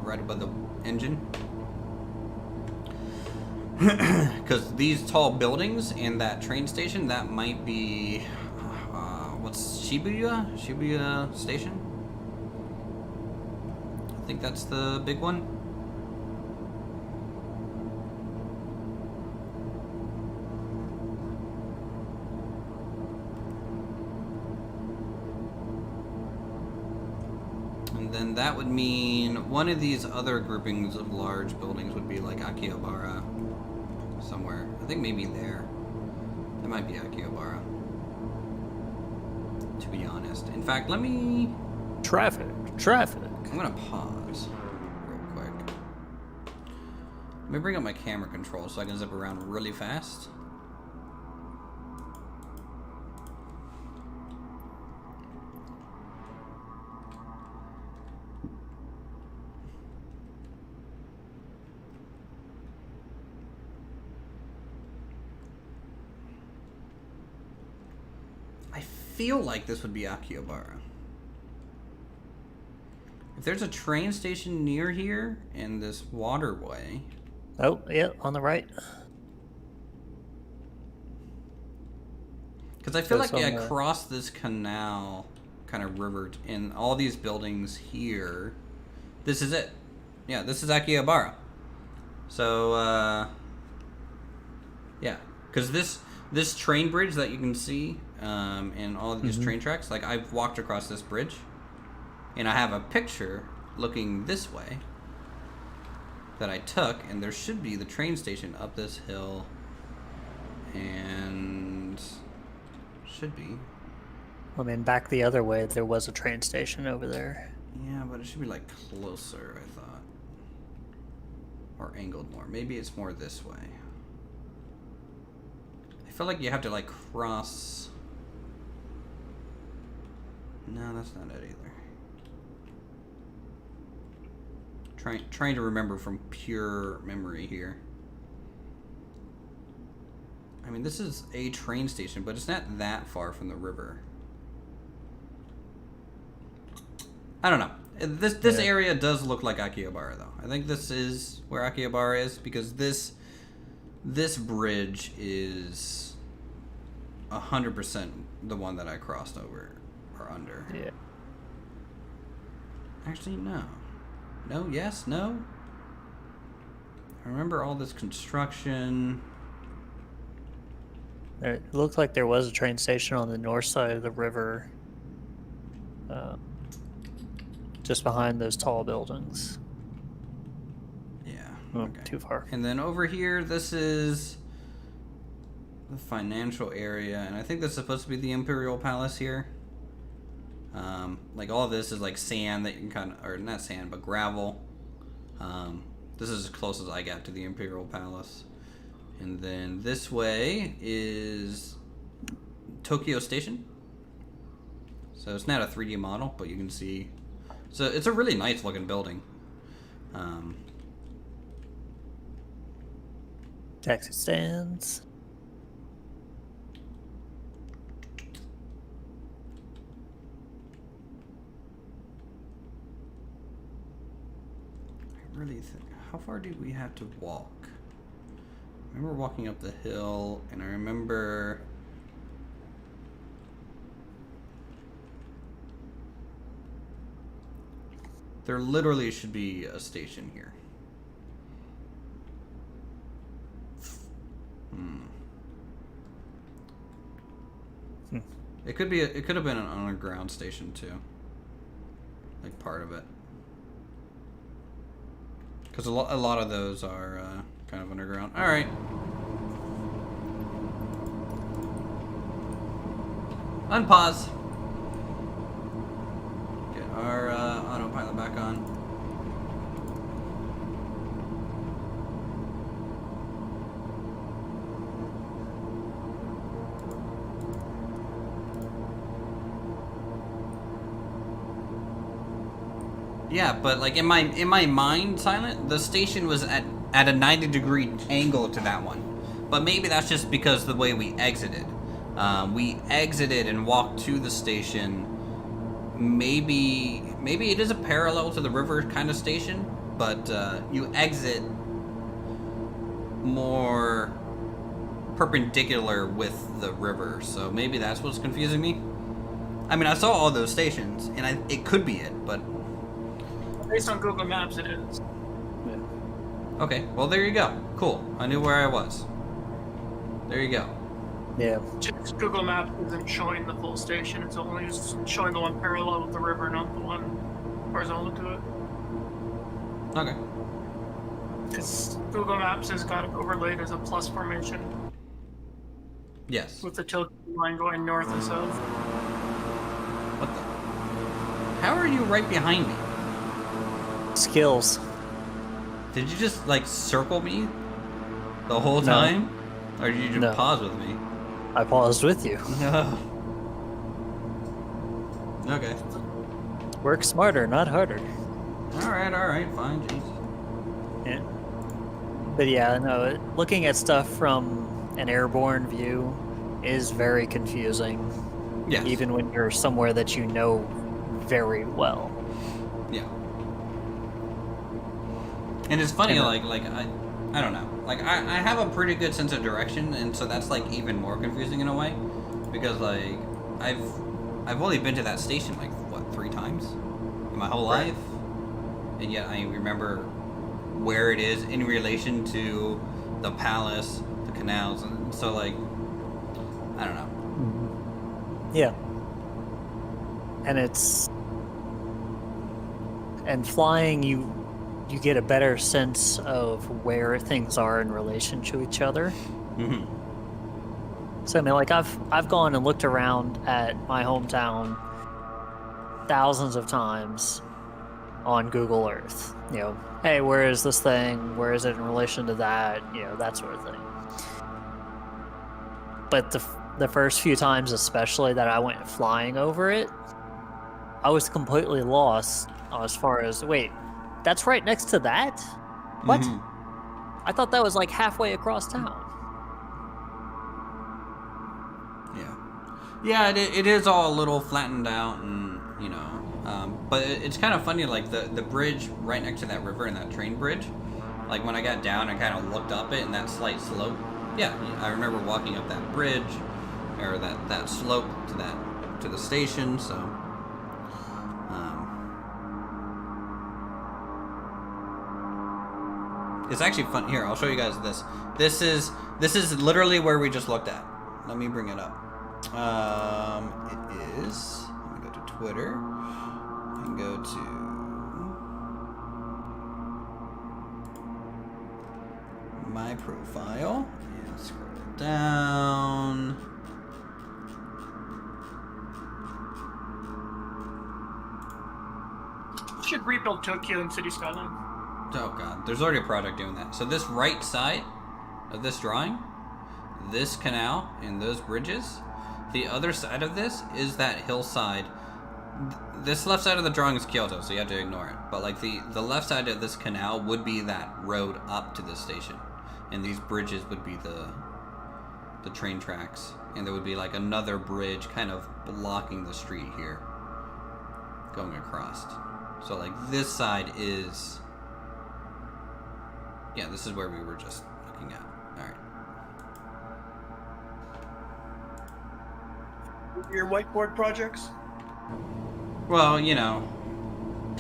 Right above the engine. Because these tall buildings and that train station, that might be... what's Shibuya? Shibuya Station? I think that's the big one. And then that would mean one of these other groupings of large buildings would be like Akihabara somewhere. I think maybe there. That might be Akihabara. To be honest. In fact, let me... Traffic. I'm gonna pause real quick. Let me bring up my camera control so I can zip around really fast. I feel like this would be Akihabara. If there's a train station near here and this waterway... Oh, yeah, on the right. Because I feel So like it's on the- across this canal kind of river and all these buildings here, this is it. Yeah, this is Akihabara. So, yeah. Because this train bridge that you can see and all of these train tracks, like I've walked across this bridge. And I have a picture looking this way that I took, and there should be the train station up this hill, and should be. I mean, back the other way, there was a train station over there. Yeah, but it should be like closer, I thought. Or angled more. Maybe it's more this way. I feel like you have to like cross. No, that's not it either. Trying to remember from pure memory here. I mean, this is a train station, but it's not that far from the river. I don't know. This area does look like Akihabara, though. I think this is where Akihabara is, because this bridge is 100% the one that I crossed over or under. Yeah. Actually, no. No, yes, no. I remember all this construction. It looked like there was a train station on the north side of the river, just behind those tall buildings. Yeah. Okay. Too far. And then over here, this is the financial area, and I think this is supposed to be the Imperial Palace here. Like all of this is like sand that you can kind of, or not sand, but gravel. This is as close as I got to the Imperial Palace. And then this way is Tokyo Station. So it's not a 3D model, but you can see. So it's a really nice looking building. Taxi stands. I really think, how far do we have to walk? I remember walking up the hill, and I remember there literally should be a station here. It could be. It could have been an underground station too, like part of it, because a lot of those are kind of underground. All right. Unpause. Get our autopilot back on. Yeah, but like in my mind, Silent, the station was at a 90-degree angle to that one. But maybe that's just because the way we exited. We exited and walked to the station. Maybe it is a parallel to the river kind of station, but you exit more perpendicular with the river. So maybe that's what's confusing me. I mean, I saw all those stations, and it could be it, but based on Google Maps, it is. Yeah. okay. Well, there you go. Cool. I knew where I was. There you go. Yeah. Just Google Maps isn't showing the full station. It's only just showing the one parallel with the river, not the one horizontal to it. Okay. It's Google Maps has got it overlaid as a plus formation Yes. with the tilt line going north and south. What the? How are you right behind me? Skills. Did you just like circle me the whole No. time, or did you just No. pause with me? I paused with you. No. Okay. Work smarter, not harder. All right, fine. Jeez. Yeah. But yeah, no, looking at stuff from an airborne view is very confusing. Yes. Even when you're somewhere that you know very well. Yeah. And it's funny, And, like I don't know. Like I have a pretty good sense of direction, and so that's like even more confusing in a way, because like I've only been to that station like what 3 times in my whole Right. life, and yet I remember where it is in relation to the palace, the canals, and so like I don't know. Yeah. And flying, you get a better sense of where things are in relation to each other. Mm-hmm. So I mean, like I've gone and looked around at my hometown thousands of times on Google Earth. You know, hey, where is this thing? Where is it in relation to that? You know, that sort of thing. But the first few times, especially that I went flying over it, I was completely lost as far as wait, that's right next to that? What? Mhm. I thought that was like halfway across town. Yeah, it is all a little flattened out, and you know, but it's kind of funny, like the bridge right next to that river and that train bridge. Like when I got down, I kind of looked up it and that slight slope. Yeah, I remember walking up that bridge. I or that slope to the station. So, it's actually fun. Here, I'll show you guys this. This is literally where we just looked at. Let me bring it up. It is. Let me go to Twitter and go to my profile and scroll down. Should rebuild Tokyo and City Skyline. Oh god, there's already a project doing that. So this right side of this drawing, this canal and those bridges, the other side of this is that hillside. This left side of the drawing is Kyoto, so you have to ignore it. But like the left side of this canal would be that road up to the station, and these bridges would be the train tracks, and there would be like another bridge kind of blocking the street here, going across. So like this side is, yeah, this is where we were just looking at. All right. Your whiteboard projects? Well, you know,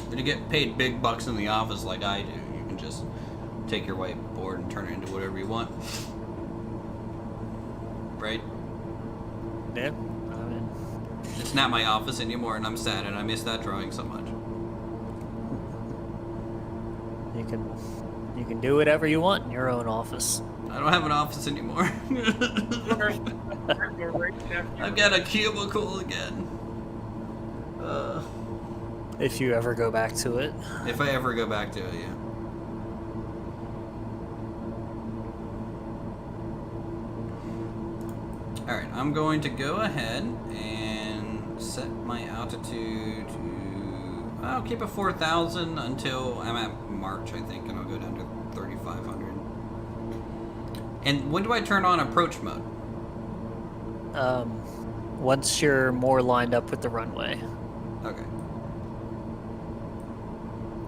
when you get paid big bucks in the office like I do, you can just take your whiteboard and turn it into whatever you want. Right? Yeah, I mean, It's not my office anymore, and I'm sad, and I miss that drawing so much. you can do whatever you want in your own office. I don't have an office anymore. I've got a cubicle again. If you ever go back to it. If I ever go back to it, yeah. Alright, I'm going to go ahead and set my altitude to... I'll keep it 4,000 until I'm at March, I think, and I'll go down to 3,500. And when do I turn on approach mode? Once you're more lined up with the runway. Okay.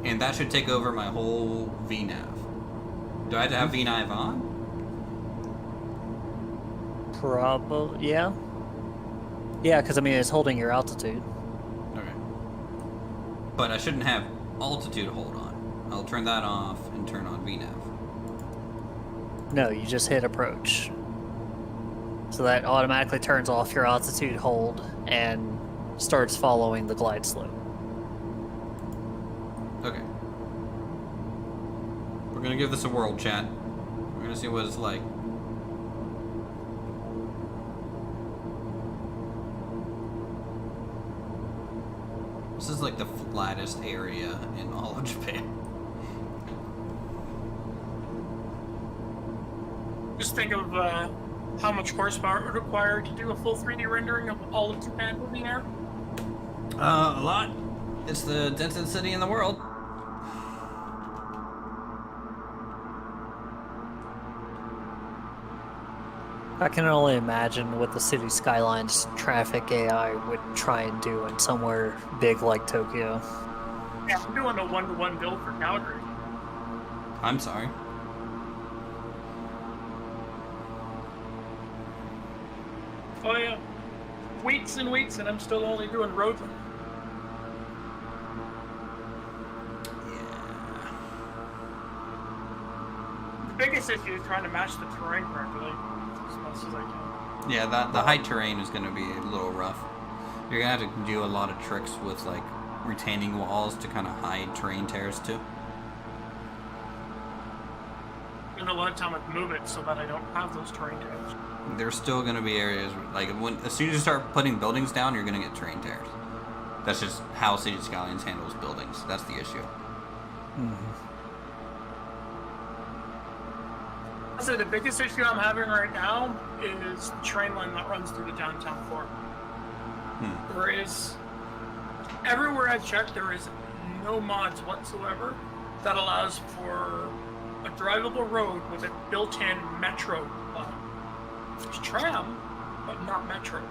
And that should take over my whole VNAV. Do I have to have VNAV on? Probably, yeah. Yeah, because I mean, it's holding your altitude. Okay. But I shouldn't have altitude hold on. I'll turn that off and turn on VNAV. No, you just hit approach. So that automatically turns off your altitude hold and starts following the glide slope. Okay. We're gonna give this a whirl, chat. We're gonna see what it's like. This is like the flattest area in all of Japan. Just think of how much horsepower it would require to do a full 3D rendering of all of Japan in the air. A lot. It's the densest city in the world. I can only imagine what the city skylines traffic AI would try and do in somewhere big like Tokyo. Yeah, I'm doing a 1-to-1 build for Calgary. I'm sorry. Oh yeah. Weeks and weeks, and I'm still only doing roads. The biggest issue is trying to match the terrain correctly as much as I can. Yeah, the high terrain is going to be a little rough. You're going to have to do a lot of tricks with like retaining walls to kind of hide terrain tears too. And a lot of time I'd move it so that I don't have those terrain tears. There's still going to be areas like as soon as you start putting buildings down, you're going to get terrain tears. That's just how City Skylines handles buildings. That's the issue. Mm-hmm. So the biggest issue I'm having right now is the train line that runs through the downtown core. There is, everywhere I've checked, there is no mods whatsoever that allows for a drivable road with a built-in metro line. It's tram, but not metro.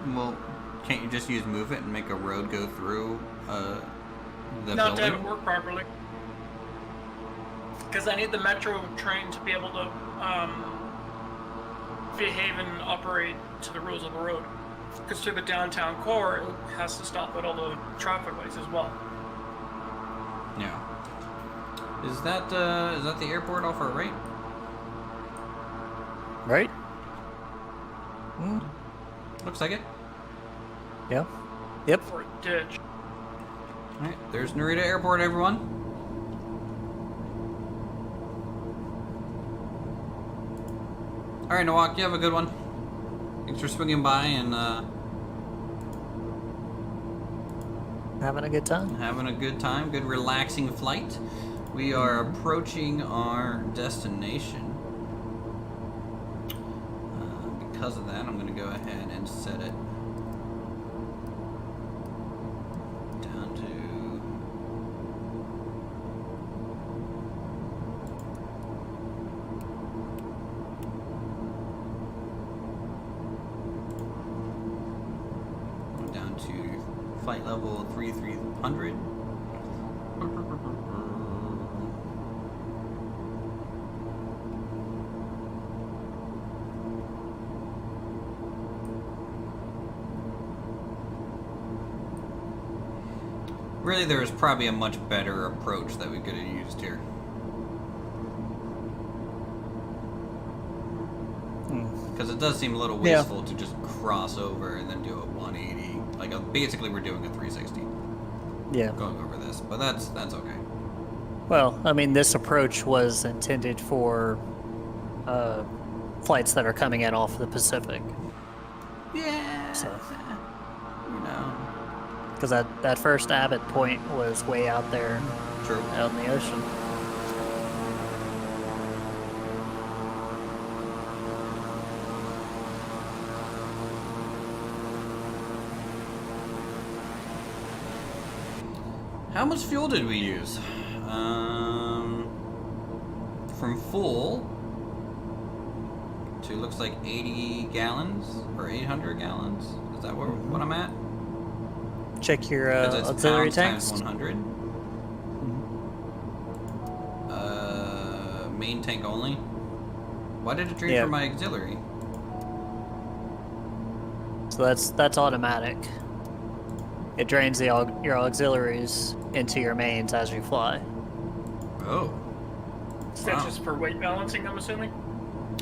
Well, can't you just use Move It and make a road go through the Not to have it building? work properly. Because I need the metro train to be able to behave and operate to the rules of the road. Because through the downtown core, it has to stop at all the traffic lights as well. Yeah. Is that the airport off our right? Right? Looks like it. Yeah. Yep. Or a ditch. Alright, there's Narita Airport, everyone. Alright, Nawak, you have a good one. Thanks for swinging by and Having a good time. having a good time. Good relaxing flight. We are approaching our destination. Because of that, I'm going to go ahead and set it down to flight level 3300. Really, there was probably a much better approach that we could have used here. Because it does seem a little wasteful to just cross over and then do a 180. Like, basically we're doing a 360. Yeah. Going over this, but that's okay. Well, I mean, this approach was intended for flights that are coming in off the Pacific. Yeah. So, You know. because that first Abbott point was way out there, True. out in the ocean. How much fuel did we use? From full to looks like 80 gallons or 800 gallons. Is that what I'm at? Check your 'Cause it's auxiliary pounds tanks. times 100. Main tank only. Why did it drain Yeah. from my auxiliary? So that's automatic. It drains your auxiliaries into your mains as you fly. Oh. Is that Wow. just for weight balancing, I'm assuming?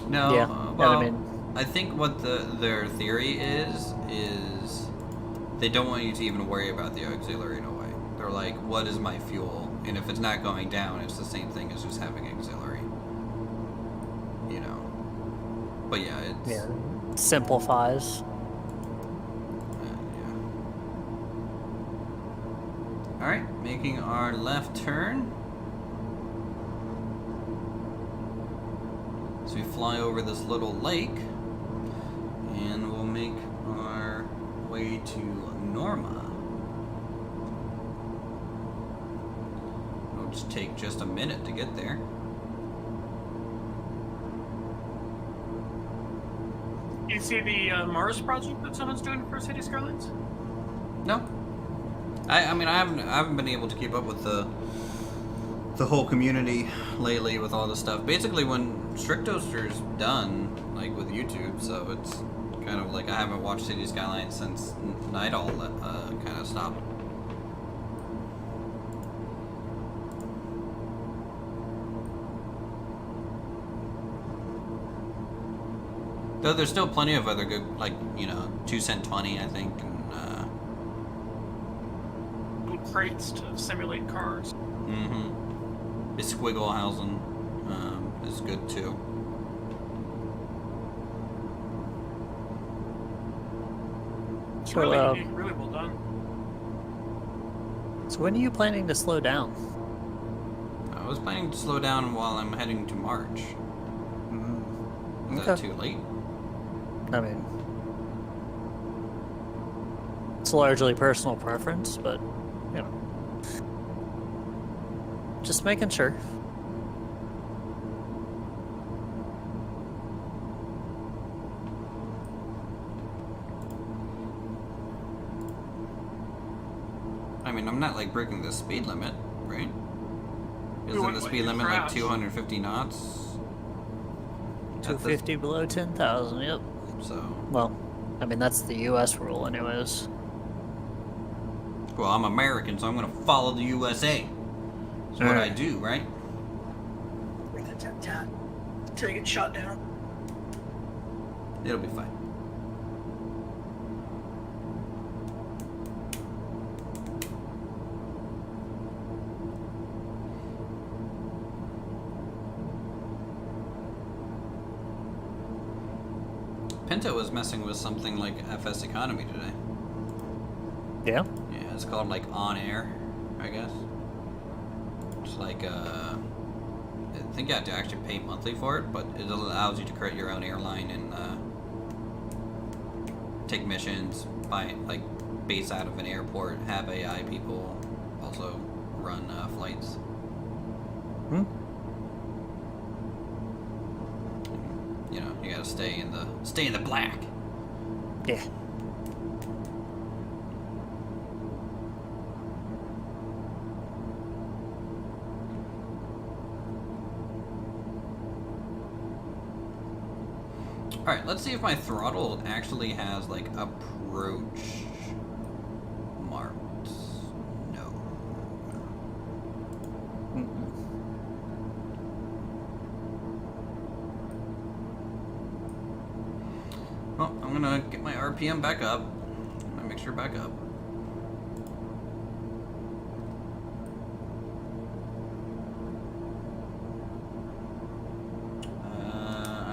No. Yeah, Well, I mean- I think what their theory is they don't want you to even worry about the auxiliary in a way. They're like, what is my fuel? And if it's not going down, it's the same thing as just having auxiliary. You know. But yeah, it's Yeah. Simplifies. yeah. All right, making our left turn. So we fly over this little lake, and we'll make our way to Norma. It'll just take just a minute to get there. You see the Mars project that someone's doing for City Skylines? No, I mean I haven't been able to keep up with the whole community lately with all this stuff. Basically, when Strictoaster's done, like with YouTube, so it's kind of like I haven't watched City Skylines since Night Owl kind of stopped. Though there's still plenty of other good, like, you know, 2 Cent 20, I think, and Crates to simulate cars. Squigglehausen is good too. It's So, really unique, really well done. So when are you planning to slow down? I was planning to slow down while I'm heading to March. Is that Okay. too late? I mean, it's largely personal preference, but, you know, just making sure. I mean, I'm not like breaking the speed limit, right? Isn't wouldn't the let speed you limit like crash. 250 knots? 250 below 10,000. Yep. So. Well, I mean that's the U.S. rule, anyways. Well, I'm American, so I'm gonna follow the USA. That's what I do, right? Till you get shot down. It'll be fine. Pinto was messing with something like FS Economy today. Yeah? Yeah, it's called like On Air, I guess. It's like, I think you have to actually pay monthly for it, but it allows you to create your own airline and take missions, by like base out of an airport, have AI people also run flights. Hmm? You know, you gotta stay in the black. Yeah. Alright, let's see if my throttle actually has like approach marked. No. Well, I'm gonna get my RPM back up. My mixture back up.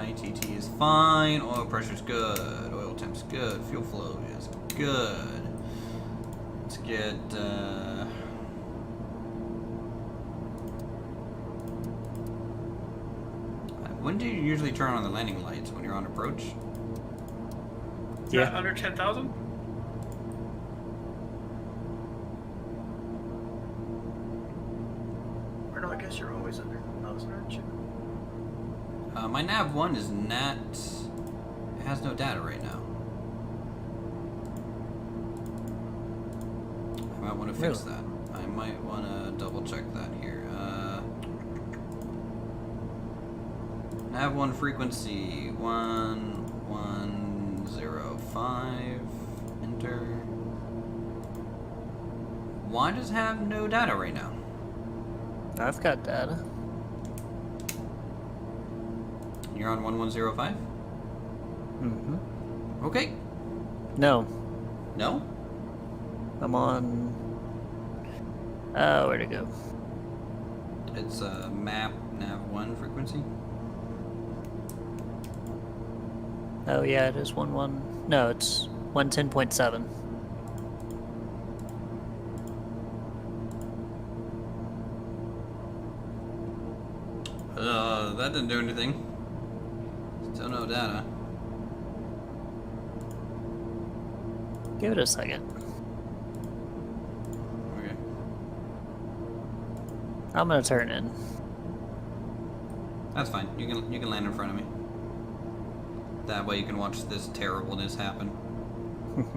ITT is fine. Oil pressure's good. Oil temp's good. Fuel flow is good. Let's get. When do you usually turn on the landing lights? When you're on approach? Yeah, under 10,000. Or no, I guess you're always under 1,000, aren't you? My nav 1 is not. It has no data right now. I might want to fix that. I might want to double check that here. Nav 1 frequency 1105. Enter. Why does it have no data right now? I've got data. You're on 1105? Mm-hmm. Okay. No. No? I'm on... where'd it go? It's map nav 1 frequency? Oh yeah, it is 1. No, it's 110.7. That didn't do anything. Still no data. Give it a second. Okay. I'm gonna turn in. That's fine. You can land in front of me. That way you can watch this terribleness happen. Alright,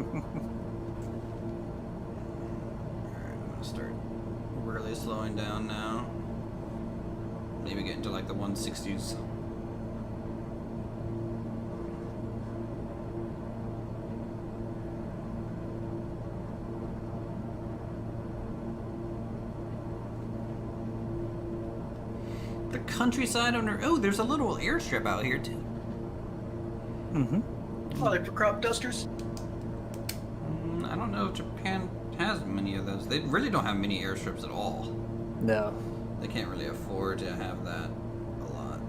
I'm gonna start really slowing down now. Maybe get into like the 160s. The countryside under. Oh, there's a little airstrip out here too. Mm-hmm. Oh, like for crop dusters? I don't know if Japan has many of those. They really don't have many airstrips at all. No. They can't really afford to have that a lot.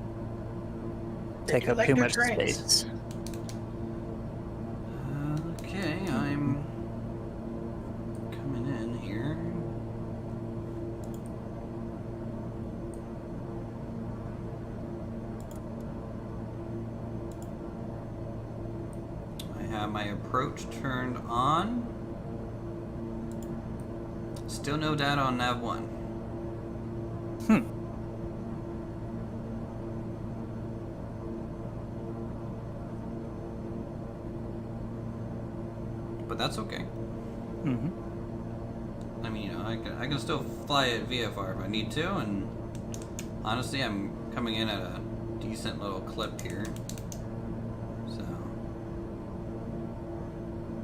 Take up like too their much trains. space. Okay, I'm coming in here. I have my approach turned on. Still no data on nav 1. But that's okay. Mm-hmm. I mean, you know, I can still fly at VFR if I need to, and honestly, I'm coming in at a decent little clip here.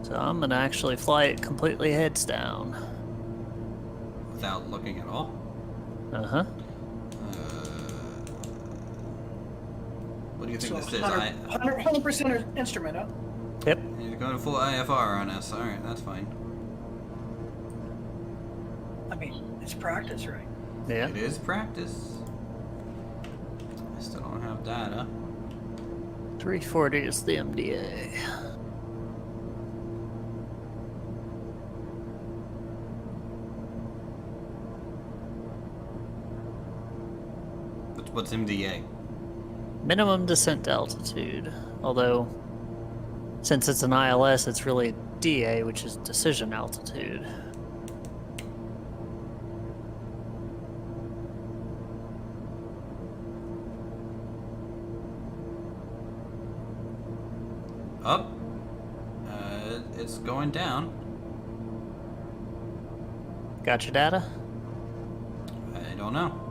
So I'm gonna actually fly it completely heads down. Without looking at all? Uh-huh. What do you think So this is? 100% instrument, huh? Yep. You're going full IFR on us. Alright, that's fine. I mean, it's practice, right? Yeah. It is practice. I still don't have data. 340 is the MDA. What's MDA? Minimum descent altitude. Although, since it's an ILS, it's really DA, which is decision altitude. Up. It's going down. Got your data? I don't know.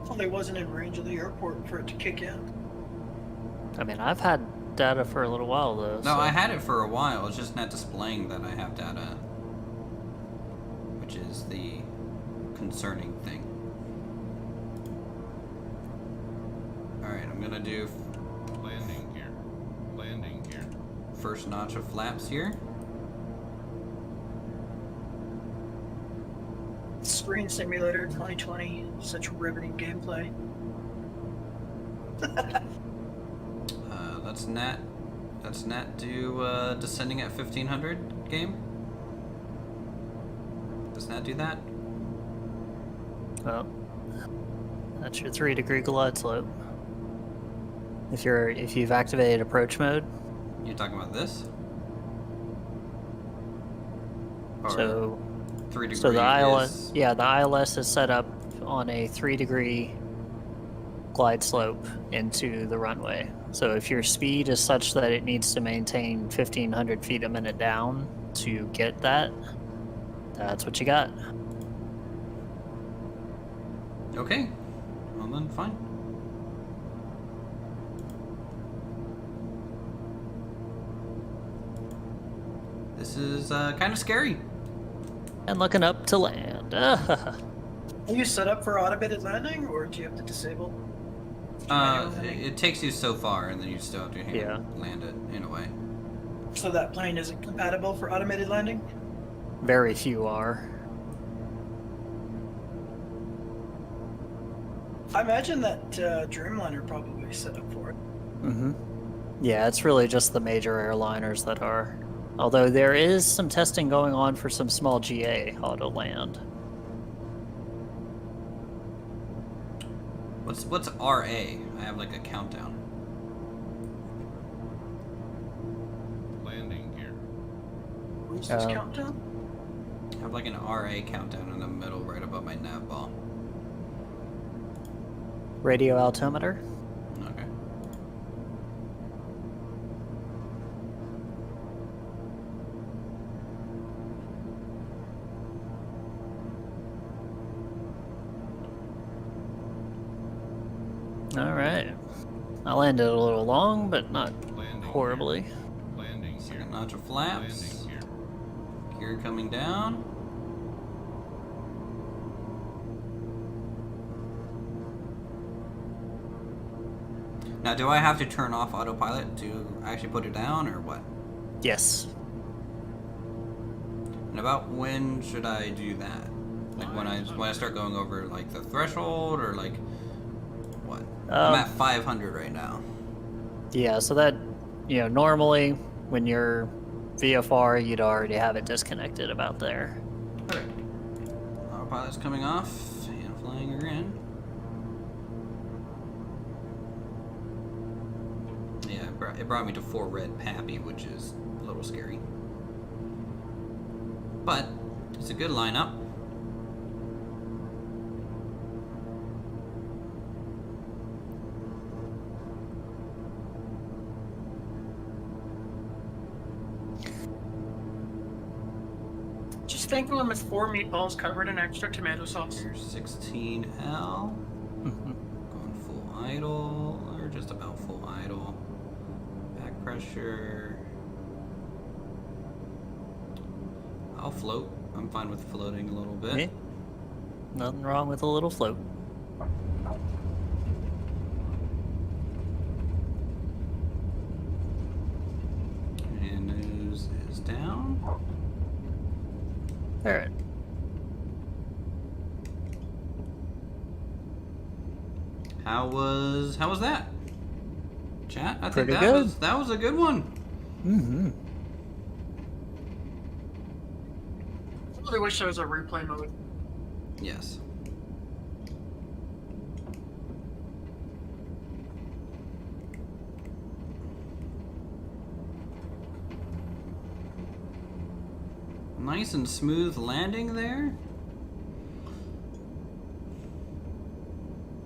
Only wasn't in range of the airport for it to kick in. I mean, I've had data for a little while, though. No, I had it for a while. It's just not displaying that I have data. Which is the concerning thing. Alright, I'm gonna do Landing here. Landing here. first notch of flaps here. Screen Simulator 2020, such riveting gameplay. Let's Nat do descending at 1500 game. Does Nat do that? Well, that's your 3-degree glide slope. If you've activated approach mode, You're talking about this? Or so 3 degree so the ILS, is... yeah, the ILS is set up on a 3-degree glide slope into the runway. So if your speed is such that it needs to maintain 1,500 feet a minute down to get that, that's what you got. Okay. Well then, fine. This is kind of scary. And looking up to land. Are you set up for automated landing, or do you have to disable? manual landing? It takes you so far, and then you still have to Yeah. land it in a way. So that plane isn't compatible for automated landing? Very few are. I imagine that Dreamliner probably set up for it. Mm-hmm. Yeah, it's really just the major airliners that are. Although there is some testing going on for some small GA auto land. What's RA? I have like a countdown. Landing here. Where's this countdown? I have like an RA countdown in the middle, right above my nav ball. Radio altimeter. Okay. All right. I landed a little long, but not Landing horribly. Here. Landing here. Second notch of flaps. Landing here. Gear coming down. Now, do I have to turn off autopilot to actually put it down, or what? Yes. And about when should I do that? Like when I start going over like the threshold, or like what? I'm at 500 right now. Yeah, so that, normally when you're VFR, you'd already have it disconnected about there. Okay. Autopilot's coming off and flying her in. Yeah, it brought me to 4 red Pappy, which is a little scary. But it's a good lineup. Just think of them as 4 meatballs covered in extra tomato sauce. Here's 16L. Going full idle, or just a pressure. I'll float. I'm fine with floating a little bit. Yeah. Nothing wrong with a little float. And nose is down. Alright. How was that? Chat? I think Pretty that good. that was a good one. Mm-hmm. I really wish there was a replay mode. Yes. Nice and smooth landing there.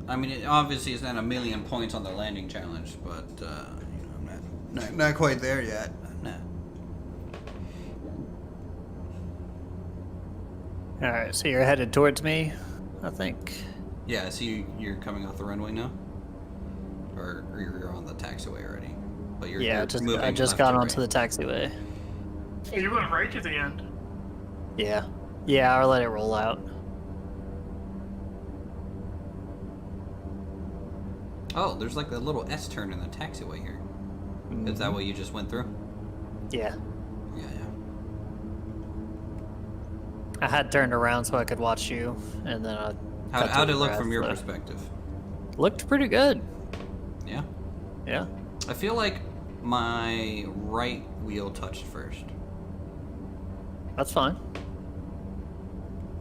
I mean, it obviously is not 1,000,000 points on the landing challenge, but you know, I'm not quite there yet. No. Alright, so you're headed towards me, I think. Yeah, I see you're coming off the runway now, or you're on the taxiway already. But you're Yeah, you're moving I just left got to onto right. the taxiway. Oh, you went right to the end. Yeah. Yeah, I'll let it roll out. Oh, there's like a little S turn in the taxiway here. Is that what you just went through? Yeah. Yeah, yeah. I had turned around so I could watch you, and then I... How'd it look from your perspective? Looked pretty good. Yeah. Yeah. I feel like my right wheel touched first. That's fine.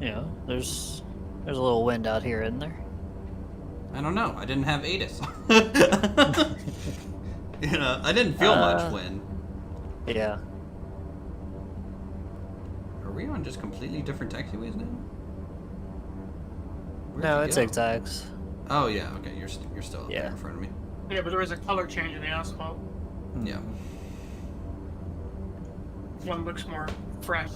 You know, there's a little wind out here, isn't there? I don't know. I didn't have ATIS. You know, I didn't feel much wind. Yeah. Are we on just completely different taxiways now? Where'd No, you it's go? zigzags. Oh yeah, okay. You're still up Yeah. there in front of me. Yeah, but there was a color change in the asphalt. Yeah. One looks more fresh.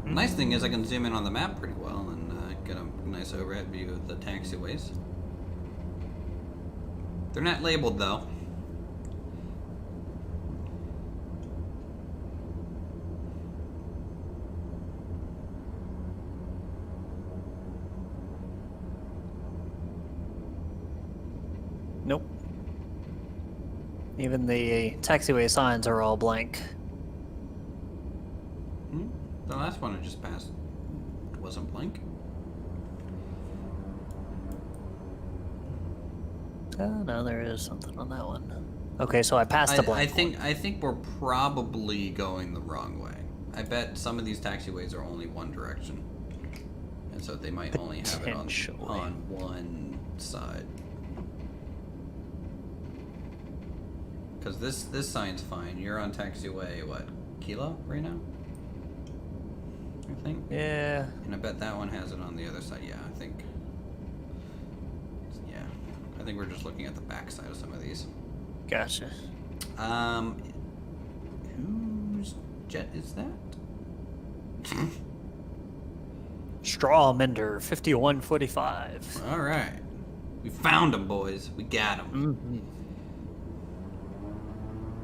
Nice thing is I can zoom in on the map pretty well and get a nice overhead view of the taxiways. They're not labeled though. Nope. Even the taxiway signs are all blank. Hmm? The last one I just passed wasn't blank. Oh, no, there is something on that one. Okay, so I passed the blank I think we're probably going the wrong way. I bet some of these taxiways are only one direction, and so they might only have it Potentially. on one side. Because this sign's fine. You're on taxiway what, Kilo right now? I think. one. Yeah. And I bet that one has it on the other side. Yeah, I think. Yeah, I think we're just looking at the back side of some of these. Gotcha. Whose jet is that? Strawmender 5145. All right, we found them, boys. We got them.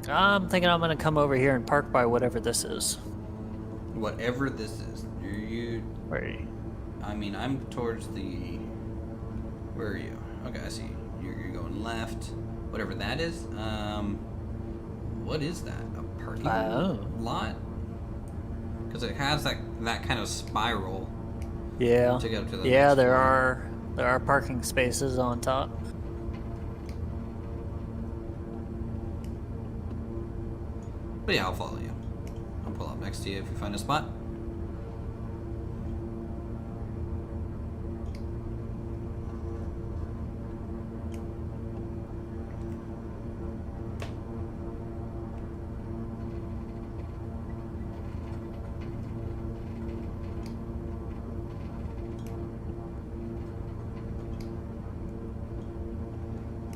Mm-hmm. I'm thinking I'm gonna come over here and park by whatever this is. Whatever this is, you. Where are you? I mean, I'm towards the. Where are you? Okay, I see. You're going left. Whatever that is. What is that? A parking lot? Because it has that kind of spiral. Yeah. To go to the Yeah, next there one. are parking spaces on top. But yeah, I'll follow you. I'll pull up next to you if you find a spot.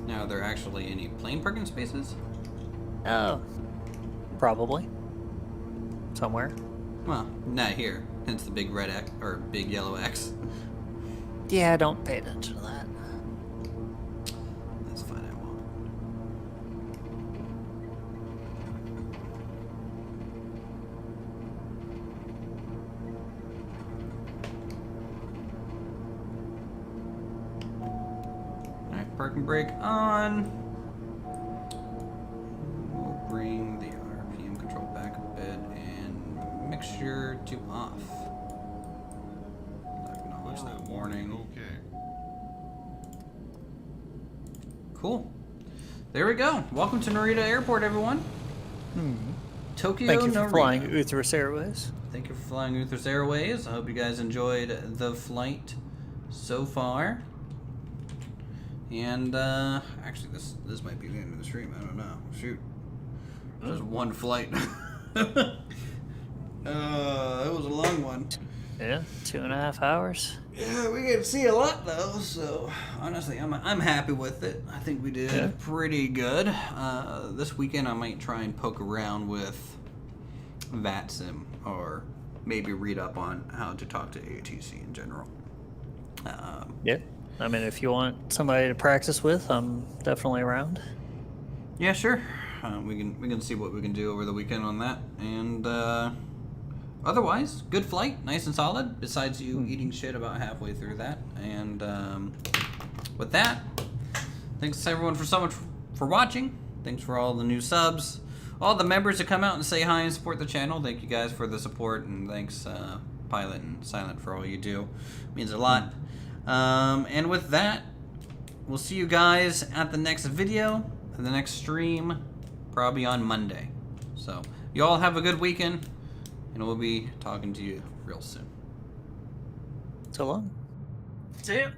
Now, are there actually any plane parking spaces? Oh, probably. Somewhere. Well, not here. Hence the big red X or big yellow X. Yeah, don't pay attention to that. parking brake on. We'll bring the RPM control back a bit and mixture to off. Acknowledge that warning. Okay. Cool. There we go. Welcome to Narita Airport, everyone. Tokyo, Thank you for Narita. flying Uthris Airways. Thank you for flying Uthris Airways. I hope you guys enjoyed the flight so far. And actually, this might be the end of the stream. I don't know. Shoot, there's one flight. It was a long one. Yeah, 2.5 hours. Yeah, we get to see a lot though. So honestly, I'm happy with it. I think we did pretty good. This weekend, I might try and poke around with VATSIM or maybe read up on how to talk to ATC in general. Yeah. I mean, if you want somebody to practice with, I'm definitely around. Yeah, sure. We can see what we can do over the weekend on that. And otherwise, good flight, nice and solid. Besides you eating shit about halfway through that. And with that, thanks everyone for so much for watching. Thanks for all the new subs, all the members that come out and say hi and support the channel. Thank you guys for the support, and thanks Pilot and Silent for all you do. It means a lot. And with that, we'll see you guys at the next video, the next stream, probably on Monday. So, you all have a good weekend, and we'll be talking to you real soon. So long. See ya.